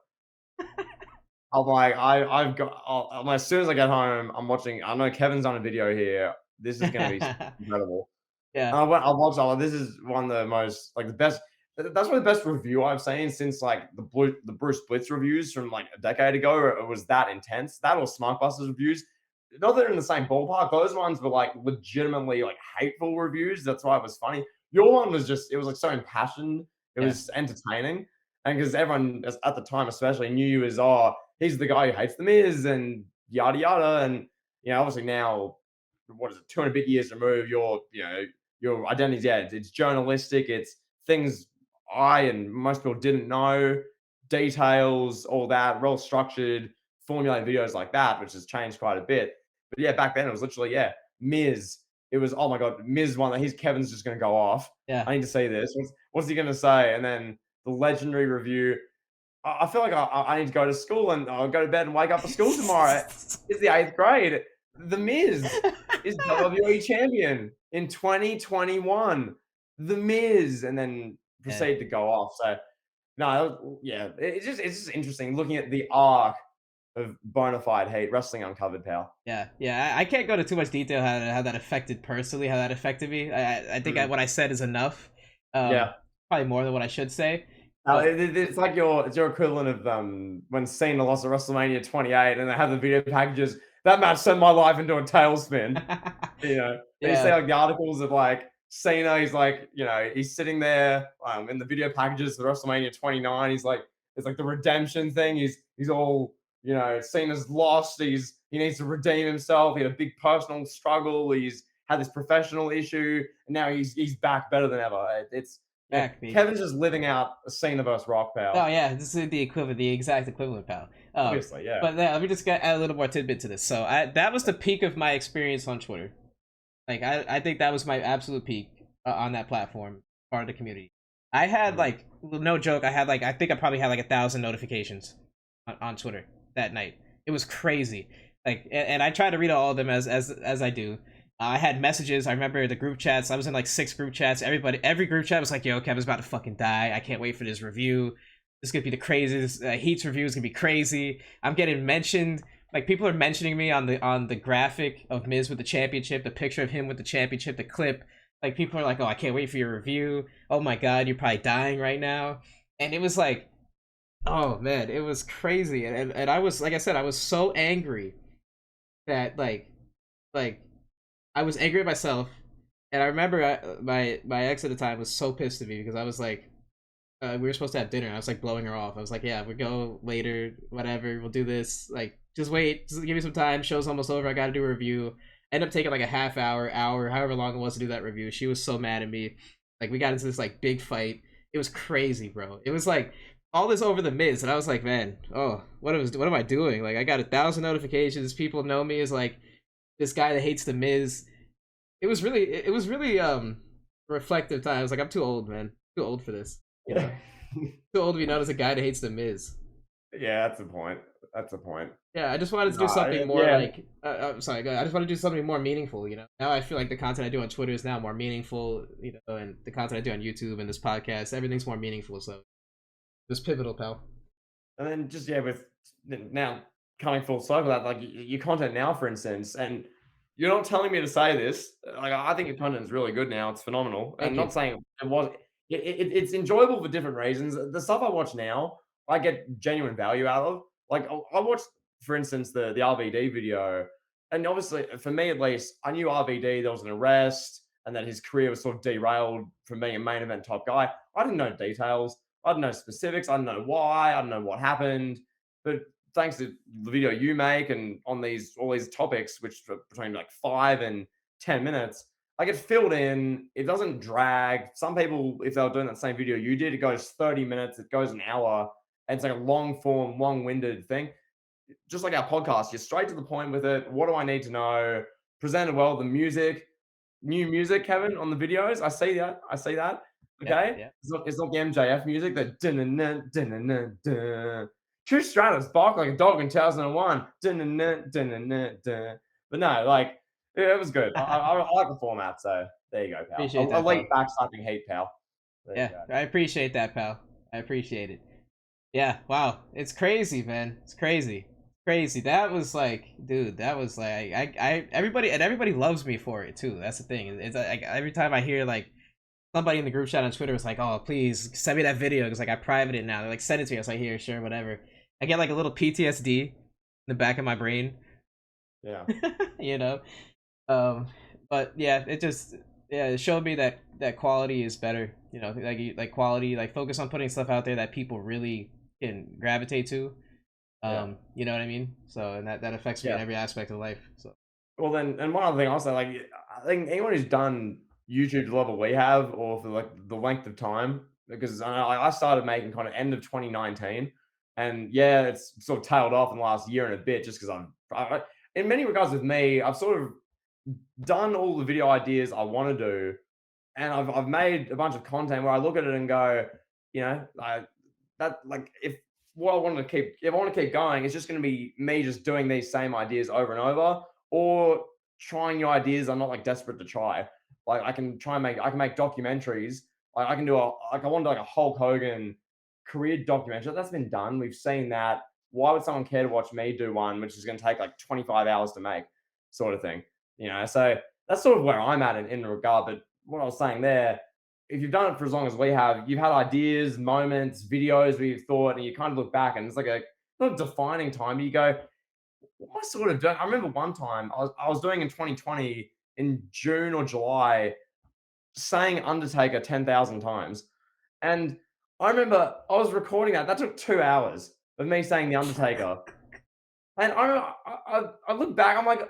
I'm like, I've got. As soon as I get home, I'm watching. I know Kevin's on a video here. This is going to be incredible. Yeah. And I watched. Oh, this is one of the most like the best. That's one of the best review I've seen since like the Bruce Blitz reviews from like a decade ago. It was that intense. That or Smart Busters reviews. Not that they're in the same ballpark. Those ones were like legitimately like hateful reviews. That's why it was funny. Your one was just it was like so impassioned. It Yeah. was entertaining, and because everyone at the time especially knew you as he's the guy who hates the Miz and yada yada. And obviously now, what is it, 200 bit years removed, your identity, yeah, it's journalistic, it's things I and most people didn't know, details, all that, well structured, formulated videos like that, which has changed quite a bit. But yeah, back then it was literally, yeah, Miz. It was, oh my god, Miz one that he's Kevin's just gonna go off. Yeah. I need to see this. What's he gonna say? And then the legendary review. I feel like I need to go to school and I'll go to bed and wake up for school tomorrow. It's the eighth grade. The Miz is WWE champion in 2021. The Miz, and then Yeah. proceed to go off. So no, yeah, it's just interesting looking at the arc of bona fide hate, wrestling uncovered, pal. Yeah, yeah. I can't go into too much detail how that affected personally, how that affected me. I think Mm, what I said is enough. yeah. Probably more than what I should say. No, But it's like your equivalent of when Cena lost at WrestleMania 28 and they have the video packages. That match sent my life into a tailspin. And you see yeah, like the articles of like Cena, he's like, he's sitting there in the video packages for WrestleMania 29. He's like, it's like the redemption thing. He's all, Cena's lost. He needs to redeem himself. He had a big personal struggle. had this professional issue, and now he's back better than ever. It's yeah, Exactly. Kevin's just living out a Cena versus Rock, Oh pal. yeah, this is the equivalent, the exact equivalent, pal. Obviously, yeah. But yeah, let me just add a little more tidbit to this. So that was the peak of my experience on Twitter. Like I think that was my absolute peak on that platform, part of the community. I had Mhm. like no joke. I had like I think I probably had like 1,000 notifications on Twitter that night. It was crazy. Like and I try to read all of them as I do. I had messages. I remember the group chats. I was in like 6 group chats. Every group chat was like, "Yo, Kevin's about to fucking die. I can't wait for this review. This is gonna be the craziest. Heat's review is gonna be crazy. I'm getting mentioned. Like people are mentioning me on the graphic of Miz with the championship, the picture of him with the championship, the clip. Like people are like, "Oh, I can't wait for your review. Oh my god, you're probably dying right now." And it was like, oh man, it was crazy. And I was like I said, I was so angry that like I was angry at myself. And I remember my ex at the time was so pissed at me because I was like, we were supposed to have dinner. I was like blowing her off. I was like, yeah, we go later, whatever. We'll do this. Like, just wait. Just give me some time. Show's almost over. I got to do a review. End up taking like a half hour, however long it was to do that review. She was so mad at me. Like, we got into this like big fight. It was crazy, bro. It was like all this over the Miz, and I was like, man, oh, what am I doing? Like, I got 1,000 notifications. People know me as like this guy that hates the Miz. It was really reflective times. Like, I'm too old, man. Too old for this. You know, too old to be known as a guy that hates the Miz. Yeah, that's the point. That's the point. Yeah, I just wanted to do No, something more yeah. like. I'm sorry, go ahead. I just want to do something more meaningful. Now I feel like the content I do on Twitter is now more meaningful. And the content I do on YouTube and this podcast, everything's more meaningful. So it's pivotal, pal. And then just yeah, with now coming full circle, that like your content now, for instance, and you're not telling me to say this. Like I think your content is really good now. It's phenomenal. And Thank you. not saying it was. It's enjoyable for different reasons. The stuff I watch now, I get genuine value out of. Like I watched, for instance, the RVD video, and obviously for me at least, I knew RVD there was an arrest and that his career was sort of derailed from being a main event top guy. I didn't know details. I don't know specifics. I don't know why. I don't know what happened. But thanks to the video you make and on these all these topics, which for between like 5 and 10 minutes, I get filled in. It doesn't drag. Some people, if they were doing that same video you did, it goes 30 minutes, it goes an hour, and it's like a long form, long winded thing. Just like our podcast, you're straight to the point with it. What do I need to know? Presented well, the music, new music, Kevin, on the videos. I see that. I see that. Yeah, Okay. yeah. It's not the MJF music that Trish Stratus bark like a dog in 2001. But no, like it was good. I like the format, so there you go, pal. Appreciate A that, late pal. backslapping hate, pal. There you Yeah, go. I appreciate that, pal. I appreciate it. Yeah, wow, it's crazy, man. It's crazy, crazy. That was like, dude, that was like, everybody loves me for it too. That's the thing. It's like every time I hear like somebody in the group chat on Twitter was like, "Oh, please send me that video," because like I private it now. They're like, "Send it to me." I was like, "Here, sure, whatever." I get like a little PTSD in the back of my brain, Yeah. you know. Um, but yeah, it showed me that quality is better. Like quality, like focus on putting stuff out there that people really can gravitate to. Yeah. You know what I mean? So and that affects me in Yeah. every aspect of life. So Well, then, and one other thing also, like, I think anyone who's done YouTube to the level we have, or for like the length of time, because I started making kind of end of 2019, and yeah, it's sort of tailed off in the last year and a bit, just because in many regards with me, I've sort of done all the video ideas I want to do, and I've made a bunch of content where I look at it and go, like that, like if what I want to keep, if I want to keep going, it's just going to be me just doing these same ideas over and over, or trying new ideas. I'm not like desperate to try. Like I can make documentaries. Like I can do like I want to do like a Hulk Hogan career documentary. That's been done. We've seen that. Why would someone care to watch me do one, which is going to take like 25 hours to make, sort of thing? So that's sort of where I'm at in the regard. But what I was saying there, if you've done it for as long as we have, you've had ideas, moments, videos where you've thought, and you kind of look back and it's like a not defining time, but you go, what I sort of done. I remember one time I was doing in 2020 in June or July, saying Undertaker 10,000 times. And I remember I was recording that. That took 2 hours of me saying The Undertaker. And I look back, I'm like,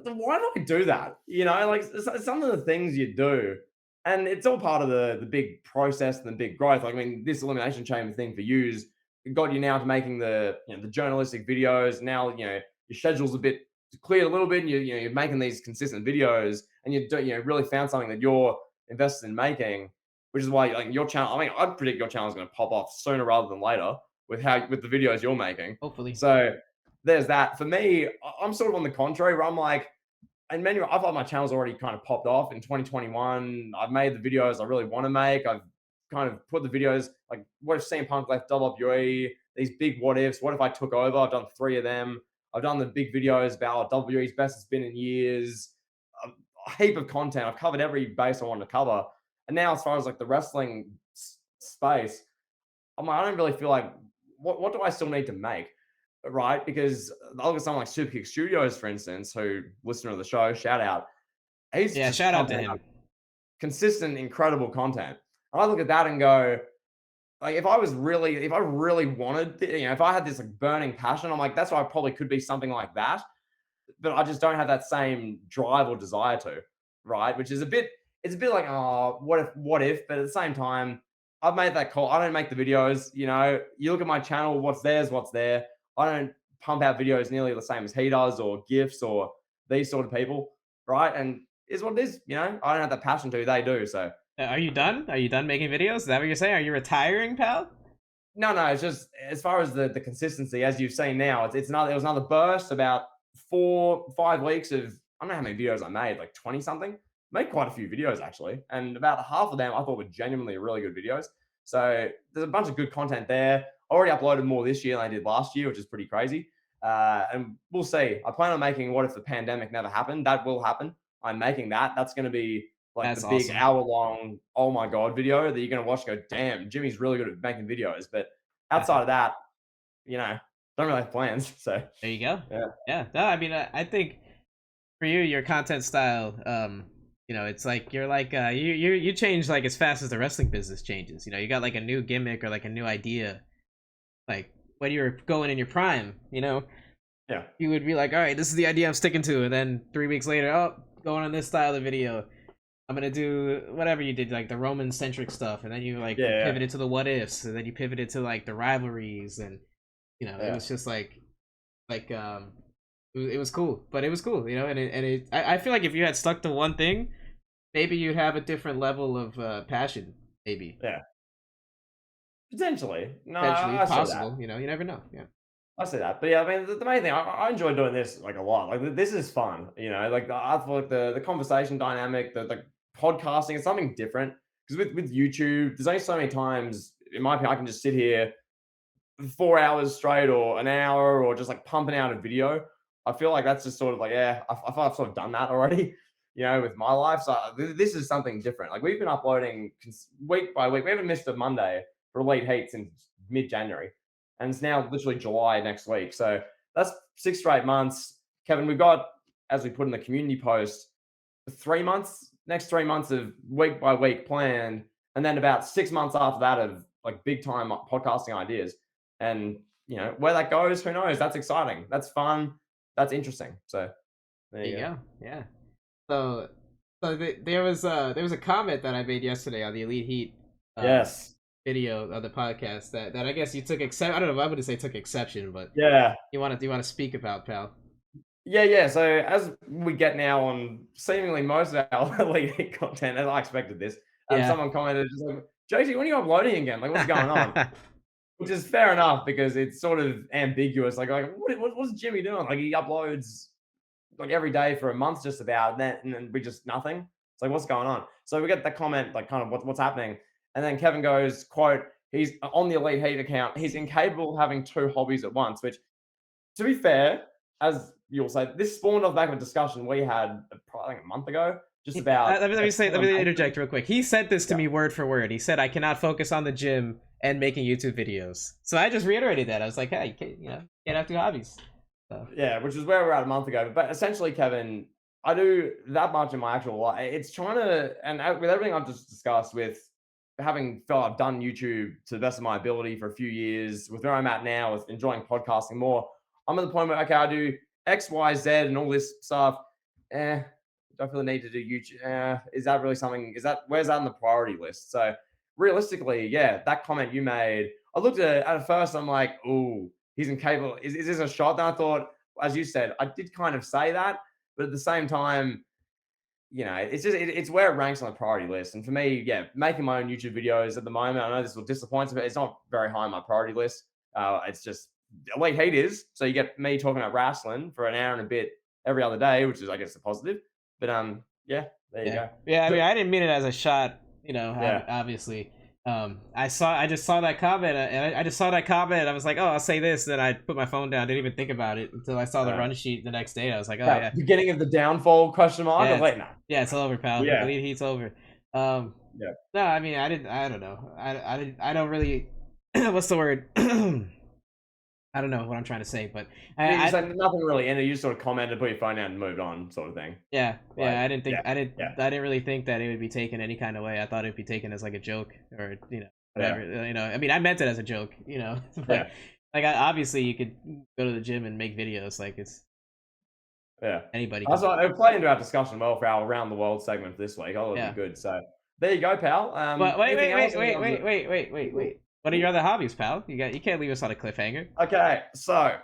Why not do that? You know, like some of the things you do, and it's all part of the big process and the big growth. Like, I mean, this elimination chamber thing for you's got you now to making the journalistic videos. Now, your schedule's a bit cleared a little bit, and you're making these consistent videos, and really found something that you're invested in making, which is why like your channel. I mean, I predict your channel is going to pop off sooner rather than later with the videos you're making. Hopefully. So there's that. For me, I'm sort of on the contrary, where I'm like, and many, I thought my channel's already kind of popped off in 2021. I've made the videos I really want to make. I've kind of put the videos like, what if CM Punk left WWE? These big what ifs. What if I took over? I've done 3 of them. I've done the big videos about WWE's best it's been in years. A heap of content. I've covered every base I wanted to cover. And now, as far as like the wrestling space, I'm like, I don't really feel like what do I still need to make, right? Because I look at someone like Superkick Studios, for instance, who listener of the show, shout out, he's Yeah, just shout out to pumping out him. consistent, incredible content. And I look at that and go, like, if I really wanted, if I had this like burning passion, I'm like, that's why I probably could be something like that, but I just don't have that same drive or desire to, right? Which is it's a bit like, oh, what if? But at the same time, I've made that call. I don't make the videos. You look at my channel, what's there is what's there. I don't pump out videos nearly the same as he does, or gifs, or these sort of people, right? And is what it is. I don't have that passion to. They do. So Are you done? Are you done making videos? Is that what you're saying? Are you retiring, pal? no. It's just as far as the consistency, as you've seen now, it was another burst about 4 5 weeks of I don't know how many videos I made, like 20 something. Made quite a few videos actually, and about half of them I thought were genuinely really good videos. So there's a bunch of good content there. I already uploaded more this year than I did last year, which is pretty crazy. And we'll see. I plan on making what if the pandemic never happened? That will happen. I'm making that. That's going to be like the That's big awesome. hour long, oh my God video that you're going to watch and go, damn, Jimmy's really good at making videos. But Yeah. outside of that, don't really have plans. So There you go. yeah. Yeah. No, I mean, I think for you, your content style, it's like you're like you change like as fast as the wrestling business changes. You got like a new gimmick or like a new idea, like when you were going in your prime. Yeah. You would be like, all right, this is the idea I'm sticking to, and then 3 weeks later, oh, going on this style of video. I'm gonna do whatever you did, like the Roman centric stuff, and then you like Yeah. pivoted to the what ifs, and then you pivoted to like the rivalries, and it Yeah. was just like it was cool, but it was cool, I feel like if you had stuck to one thing, maybe you'd have a different level of passion, maybe Yeah. Potentially. No, potentially I say that. possible, you never know. Yeah, I say that. But yeah, I mean, the main thing, I enjoy doing this like a lot. Like this is fun, like I feel like the conversation dynamic, the podcasting is something different. Because with YouTube, there's only so many times, in my opinion, I can just sit here 4 hours straight or an hour or just like pumping out a video. I feel like that's just sort of like, yeah, I feel I've sort of done that already, with my life. So this is something different. Like we've been uploading week by week. We haven't missed a Monday for Elite Heat since mid-January. And it's now literally July next week. So that's 6 straight months. Kevin, we've got, as we put in the community post, 3 months, next 3 months of week by week planned. And then about 6 months after that of like big time podcasting ideas. And where that goes, who knows? That's exciting. That's fun. That's interesting. So there there you you go. go. Yeah. So, there was a comment that I made yesterday on the Elite Heat um, Yes. video of the podcast that I guess you took exception. I don't know if I would say took exception, but Yeah. you want to speak about, pal? Yeah, yeah. So as we get now on seemingly most of our Elite Eight content, as I expected this, Yeah. someone commented just like, JT, when are you uploading again? Like, what's going on? Which is fair enough because it's sort of ambiguous. Like what's Jimmy doing? Like he uploads like every day for a month just about, and then we just nothing. It's like, what's going on? So we get the comment, like kind of what's happening. And then Kevin goes, quote, he's on the Elite Heat account. He's incapable of having 2 hobbies at once, which to be fair, as you'll say, this spawned off the back of a discussion we had probably like a month ago, just about Let me say. Let me interject real quick. He said this to yeah, me word for word. He said, "I cannot focus on the gym and making YouTube videos." So I just reiterated that. I was like, "Hey, can't have 2 hobbies." So yeah, which is where we're at a month ago. But essentially, Kevin, I do that much in my actual life. It's trying to, and with everything I've just discussed, with having felt I've done YouTube to the best of my ability for a few years, with where I'm at now, with enjoying podcasting more, I'm at the point where okay, I do X, Y, Z, and all this stuff. Eh, do I feel the need to do YouTube? Is that really something? Is that where's that on the priority list? So realistically, yeah, that comment you made, I looked at it at first. I'm like, oh, he's incapable. Is this a shot? Then I thought, as you said, I did kind of say that, but at the same time, it's just it's where it ranks on the priority list. And for me, yeah, making my own YouTube videos at the moment, I know this will disappoint, but it's not very high on my priority list. It's just Elite Heat is. So you get me talking about wrestling for an hour and a bit every other day, which is, I guess, a positive. But yeah, there you Yeah, go. yeah. I So, mean, I didn't mean it as a shot. yeah, Obviously, I just saw that comment, and I just saw that comment. And I was like, oh, I'll say this. Then I put my phone down. Didn't even think about it until I saw the uh, run sheet the next day. I was like, oh yeah, yeah, beginning of the downfall question mark. I yeah, was like, no, yeah, it's over, pal. yeah, Elite Heat's over. Um, yeah. no, I mean, I didn't. I don't know. I don't really. What's the word? I don't know what I'm trying to say, but You just I said nothing really in it. You just sort of commented, put your phone down, and moved on, sort of thing. yeah, Like, yeah. I didn't think yeah, yeah, I didn't really think that it would be taken any kind of way. I thought it'd be taken as like a joke or yeah, whatever. I mean, I meant it as a joke. But yeah. obviously you could go to the gym and make videos. Like it's Yeah. anybody can That's do what it. it played into our discussion well for our around the world segment this week. I thought it'd be Yeah. good. So there you go, pal. But wait, Anything wait, else wait, in wait, terms of wait, wait, wait, wait, wait. What are your other hobbies, pal? You can't leave us on a cliffhanger. okay, so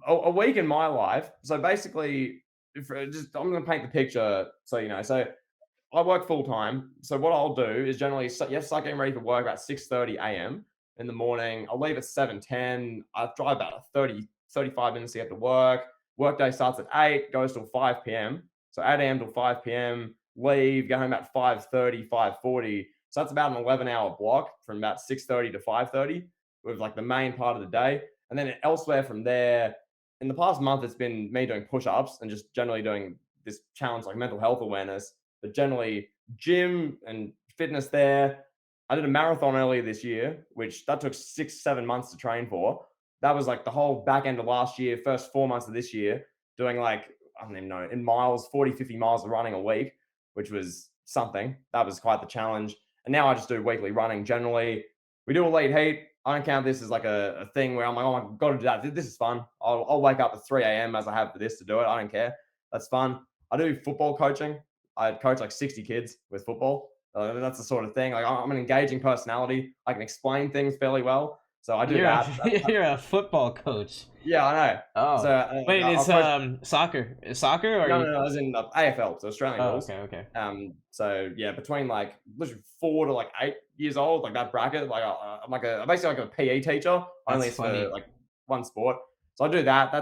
a week in my life. So basically, if just I'm gonna paint the picture so you know. So I work full time. So what I'll do is generally start getting ready for work about 6:30 a.m. in the morning. I'll leave at 7:10. I drive about 35 minutes to get to work. Workday starts at 8, goes till 5 p.m. So 8 a.m. till 5 p.m. Leave, go home at 5:30, 5:40. So that's about an 11-hour block from about 6:30 to 5:30 with like the main part of the day. And then elsewhere from there, in the past month, it's been me doing push-ups and just generally doing this challenge like mental health awareness, but generally gym and fitness there. I did a marathon earlier this year, which that took 6, 7 months to train for. That was like the whole back end of last year, first 4 months of this year, doing like, I don't even know, in miles, 40, 50 miles of running a week, which was something. That was quite the challenge. And now I just do weekly running generally. We do a late heat. I don't count this as like a thing where I'm like, oh, I've got to do that. This is fun. I'll wake up at 3 a.m. as I have for this to do it. I don't care. That's fun. I do football coaching. I coach like 60 kids with football. That's the sort of thing. Like I'm an engaging personality. I can explain things fairly well. So I do You're a that. you're a football coach. Yeah, I know. So Oh, wait, I'll it's coach. soccer. Soccer or No, you? no, no. As in AFL, so Australian Oh, rules. okay, okay. So yeah, between like literally 4 to like 8 years old, like that bracket. Like I'm like I'm basically like a PE teacher. Only That's it's for funny. like one sport. So I do that.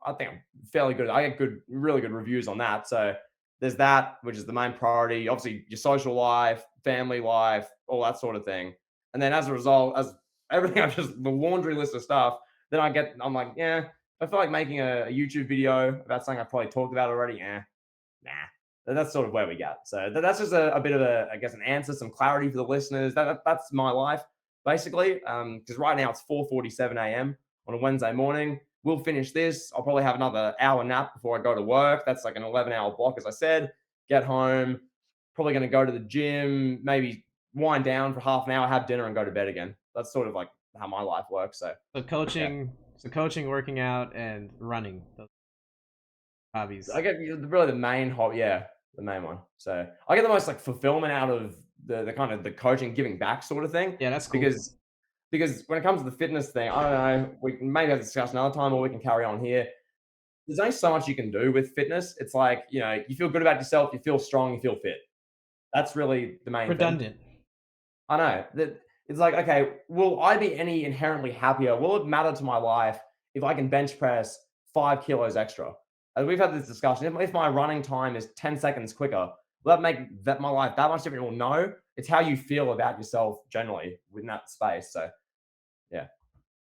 I think I'm fairly good. I get really good reviews on that. So there's that, which is the main priority. Obviously, your social life, family life, all that sort of thing. And then as a result, as everything, I just the laundry list of stuff. Then I'm like, yeah, I feel like making a YouTube video about something I've probably talked about already. Nah. That's sort of where we got. So that's just a bit of I guess, an answer, some clarity for the listeners. That's my life basically. Because right now it's 4:47 a.m. on a Wednesday morning. We'll finish this. I'll probably have another hour nap before I go to work. That's like an 11-hour block, as I said. Get home. Probably going to go to the gym. Maybe wind down for half an hour, have dinner, and go to bed again. That's sort of like how my life works. So yeah. So coaching, working out, and running. Those hobbies. I get really the main hobby, yeah, the main one. So I get the most like fulfillment out of the kind of the coaching, giving back sort of thing, Yeah, that's cool. because when it comes to the fitness thing, I don't know. We can maybe have a discussion another time, or we can carry on here. There's only so much you can do with fitness. It's like you feel good about yourself, you feel strong, you feel fit. That's really the main thing. Redundant. I know that it's like, okay, will I be any inherently happier? Will it matter to my life if I can bench press 5 kilos extra? And we've had this discussion. If my running time is 10 seconds quicker, will that make my life that much different? Well, no. It's how you feel about yourself generally within that space. So yeah,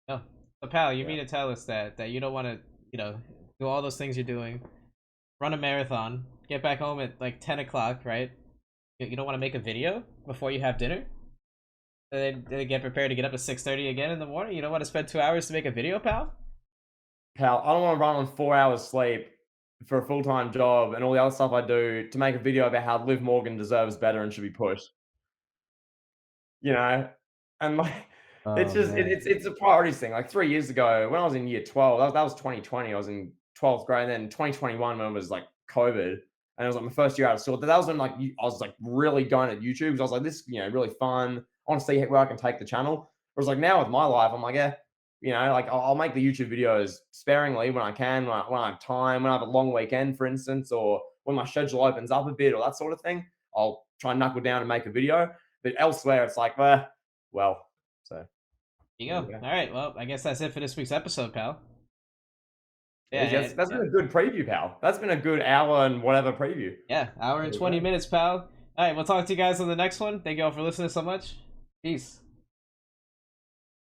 No, so pal, you yeah. mean to tell us that you don't want to do all those things you're doing, run a marathon, get back home at like 10 o'clock, right? You don't want to make a video before you have dinner, and then get prepared to get up at 6:30 again in the morning. You don't want to spend 2 hours to make a video, pal. Pal, I don't want to run on 4 hours sleep for a full time job and all the other stuff I do to make a video about how Liv Morgan deserves better and should be pushed. You know, and like it's Oh just man. it's a priorities thing. Like 3 years ago, when I was in year 12, that was 2020. I was in 12th grade, and then 2021 when it was like COVID, and it was like my first year out of school. That was when like I was like really going at YouTube because I was like, this, really fun. I want to see where I can take the channel. Whereas like now with my life, I'm like, yeah, like I'll make the YouTube videos sparingly when I can, when I have time, when I have a long weekend, for instance, or when my schedule opens up a bit or that sort of thing. I'll try and knuckle down and make a video. But elsewhere, it's like, well, so You there go. we go. All right. Well, I guess that's it for this week's episode, pal. Yeah, Yes, yes, that's yeah, been a good preview, pal. That's been a good hour and whatever preview. yeah. Hour There and we 20 go. minutes, pal. All right. We'll talk to you guys on the next one. Thank you all for listening so much. Peace.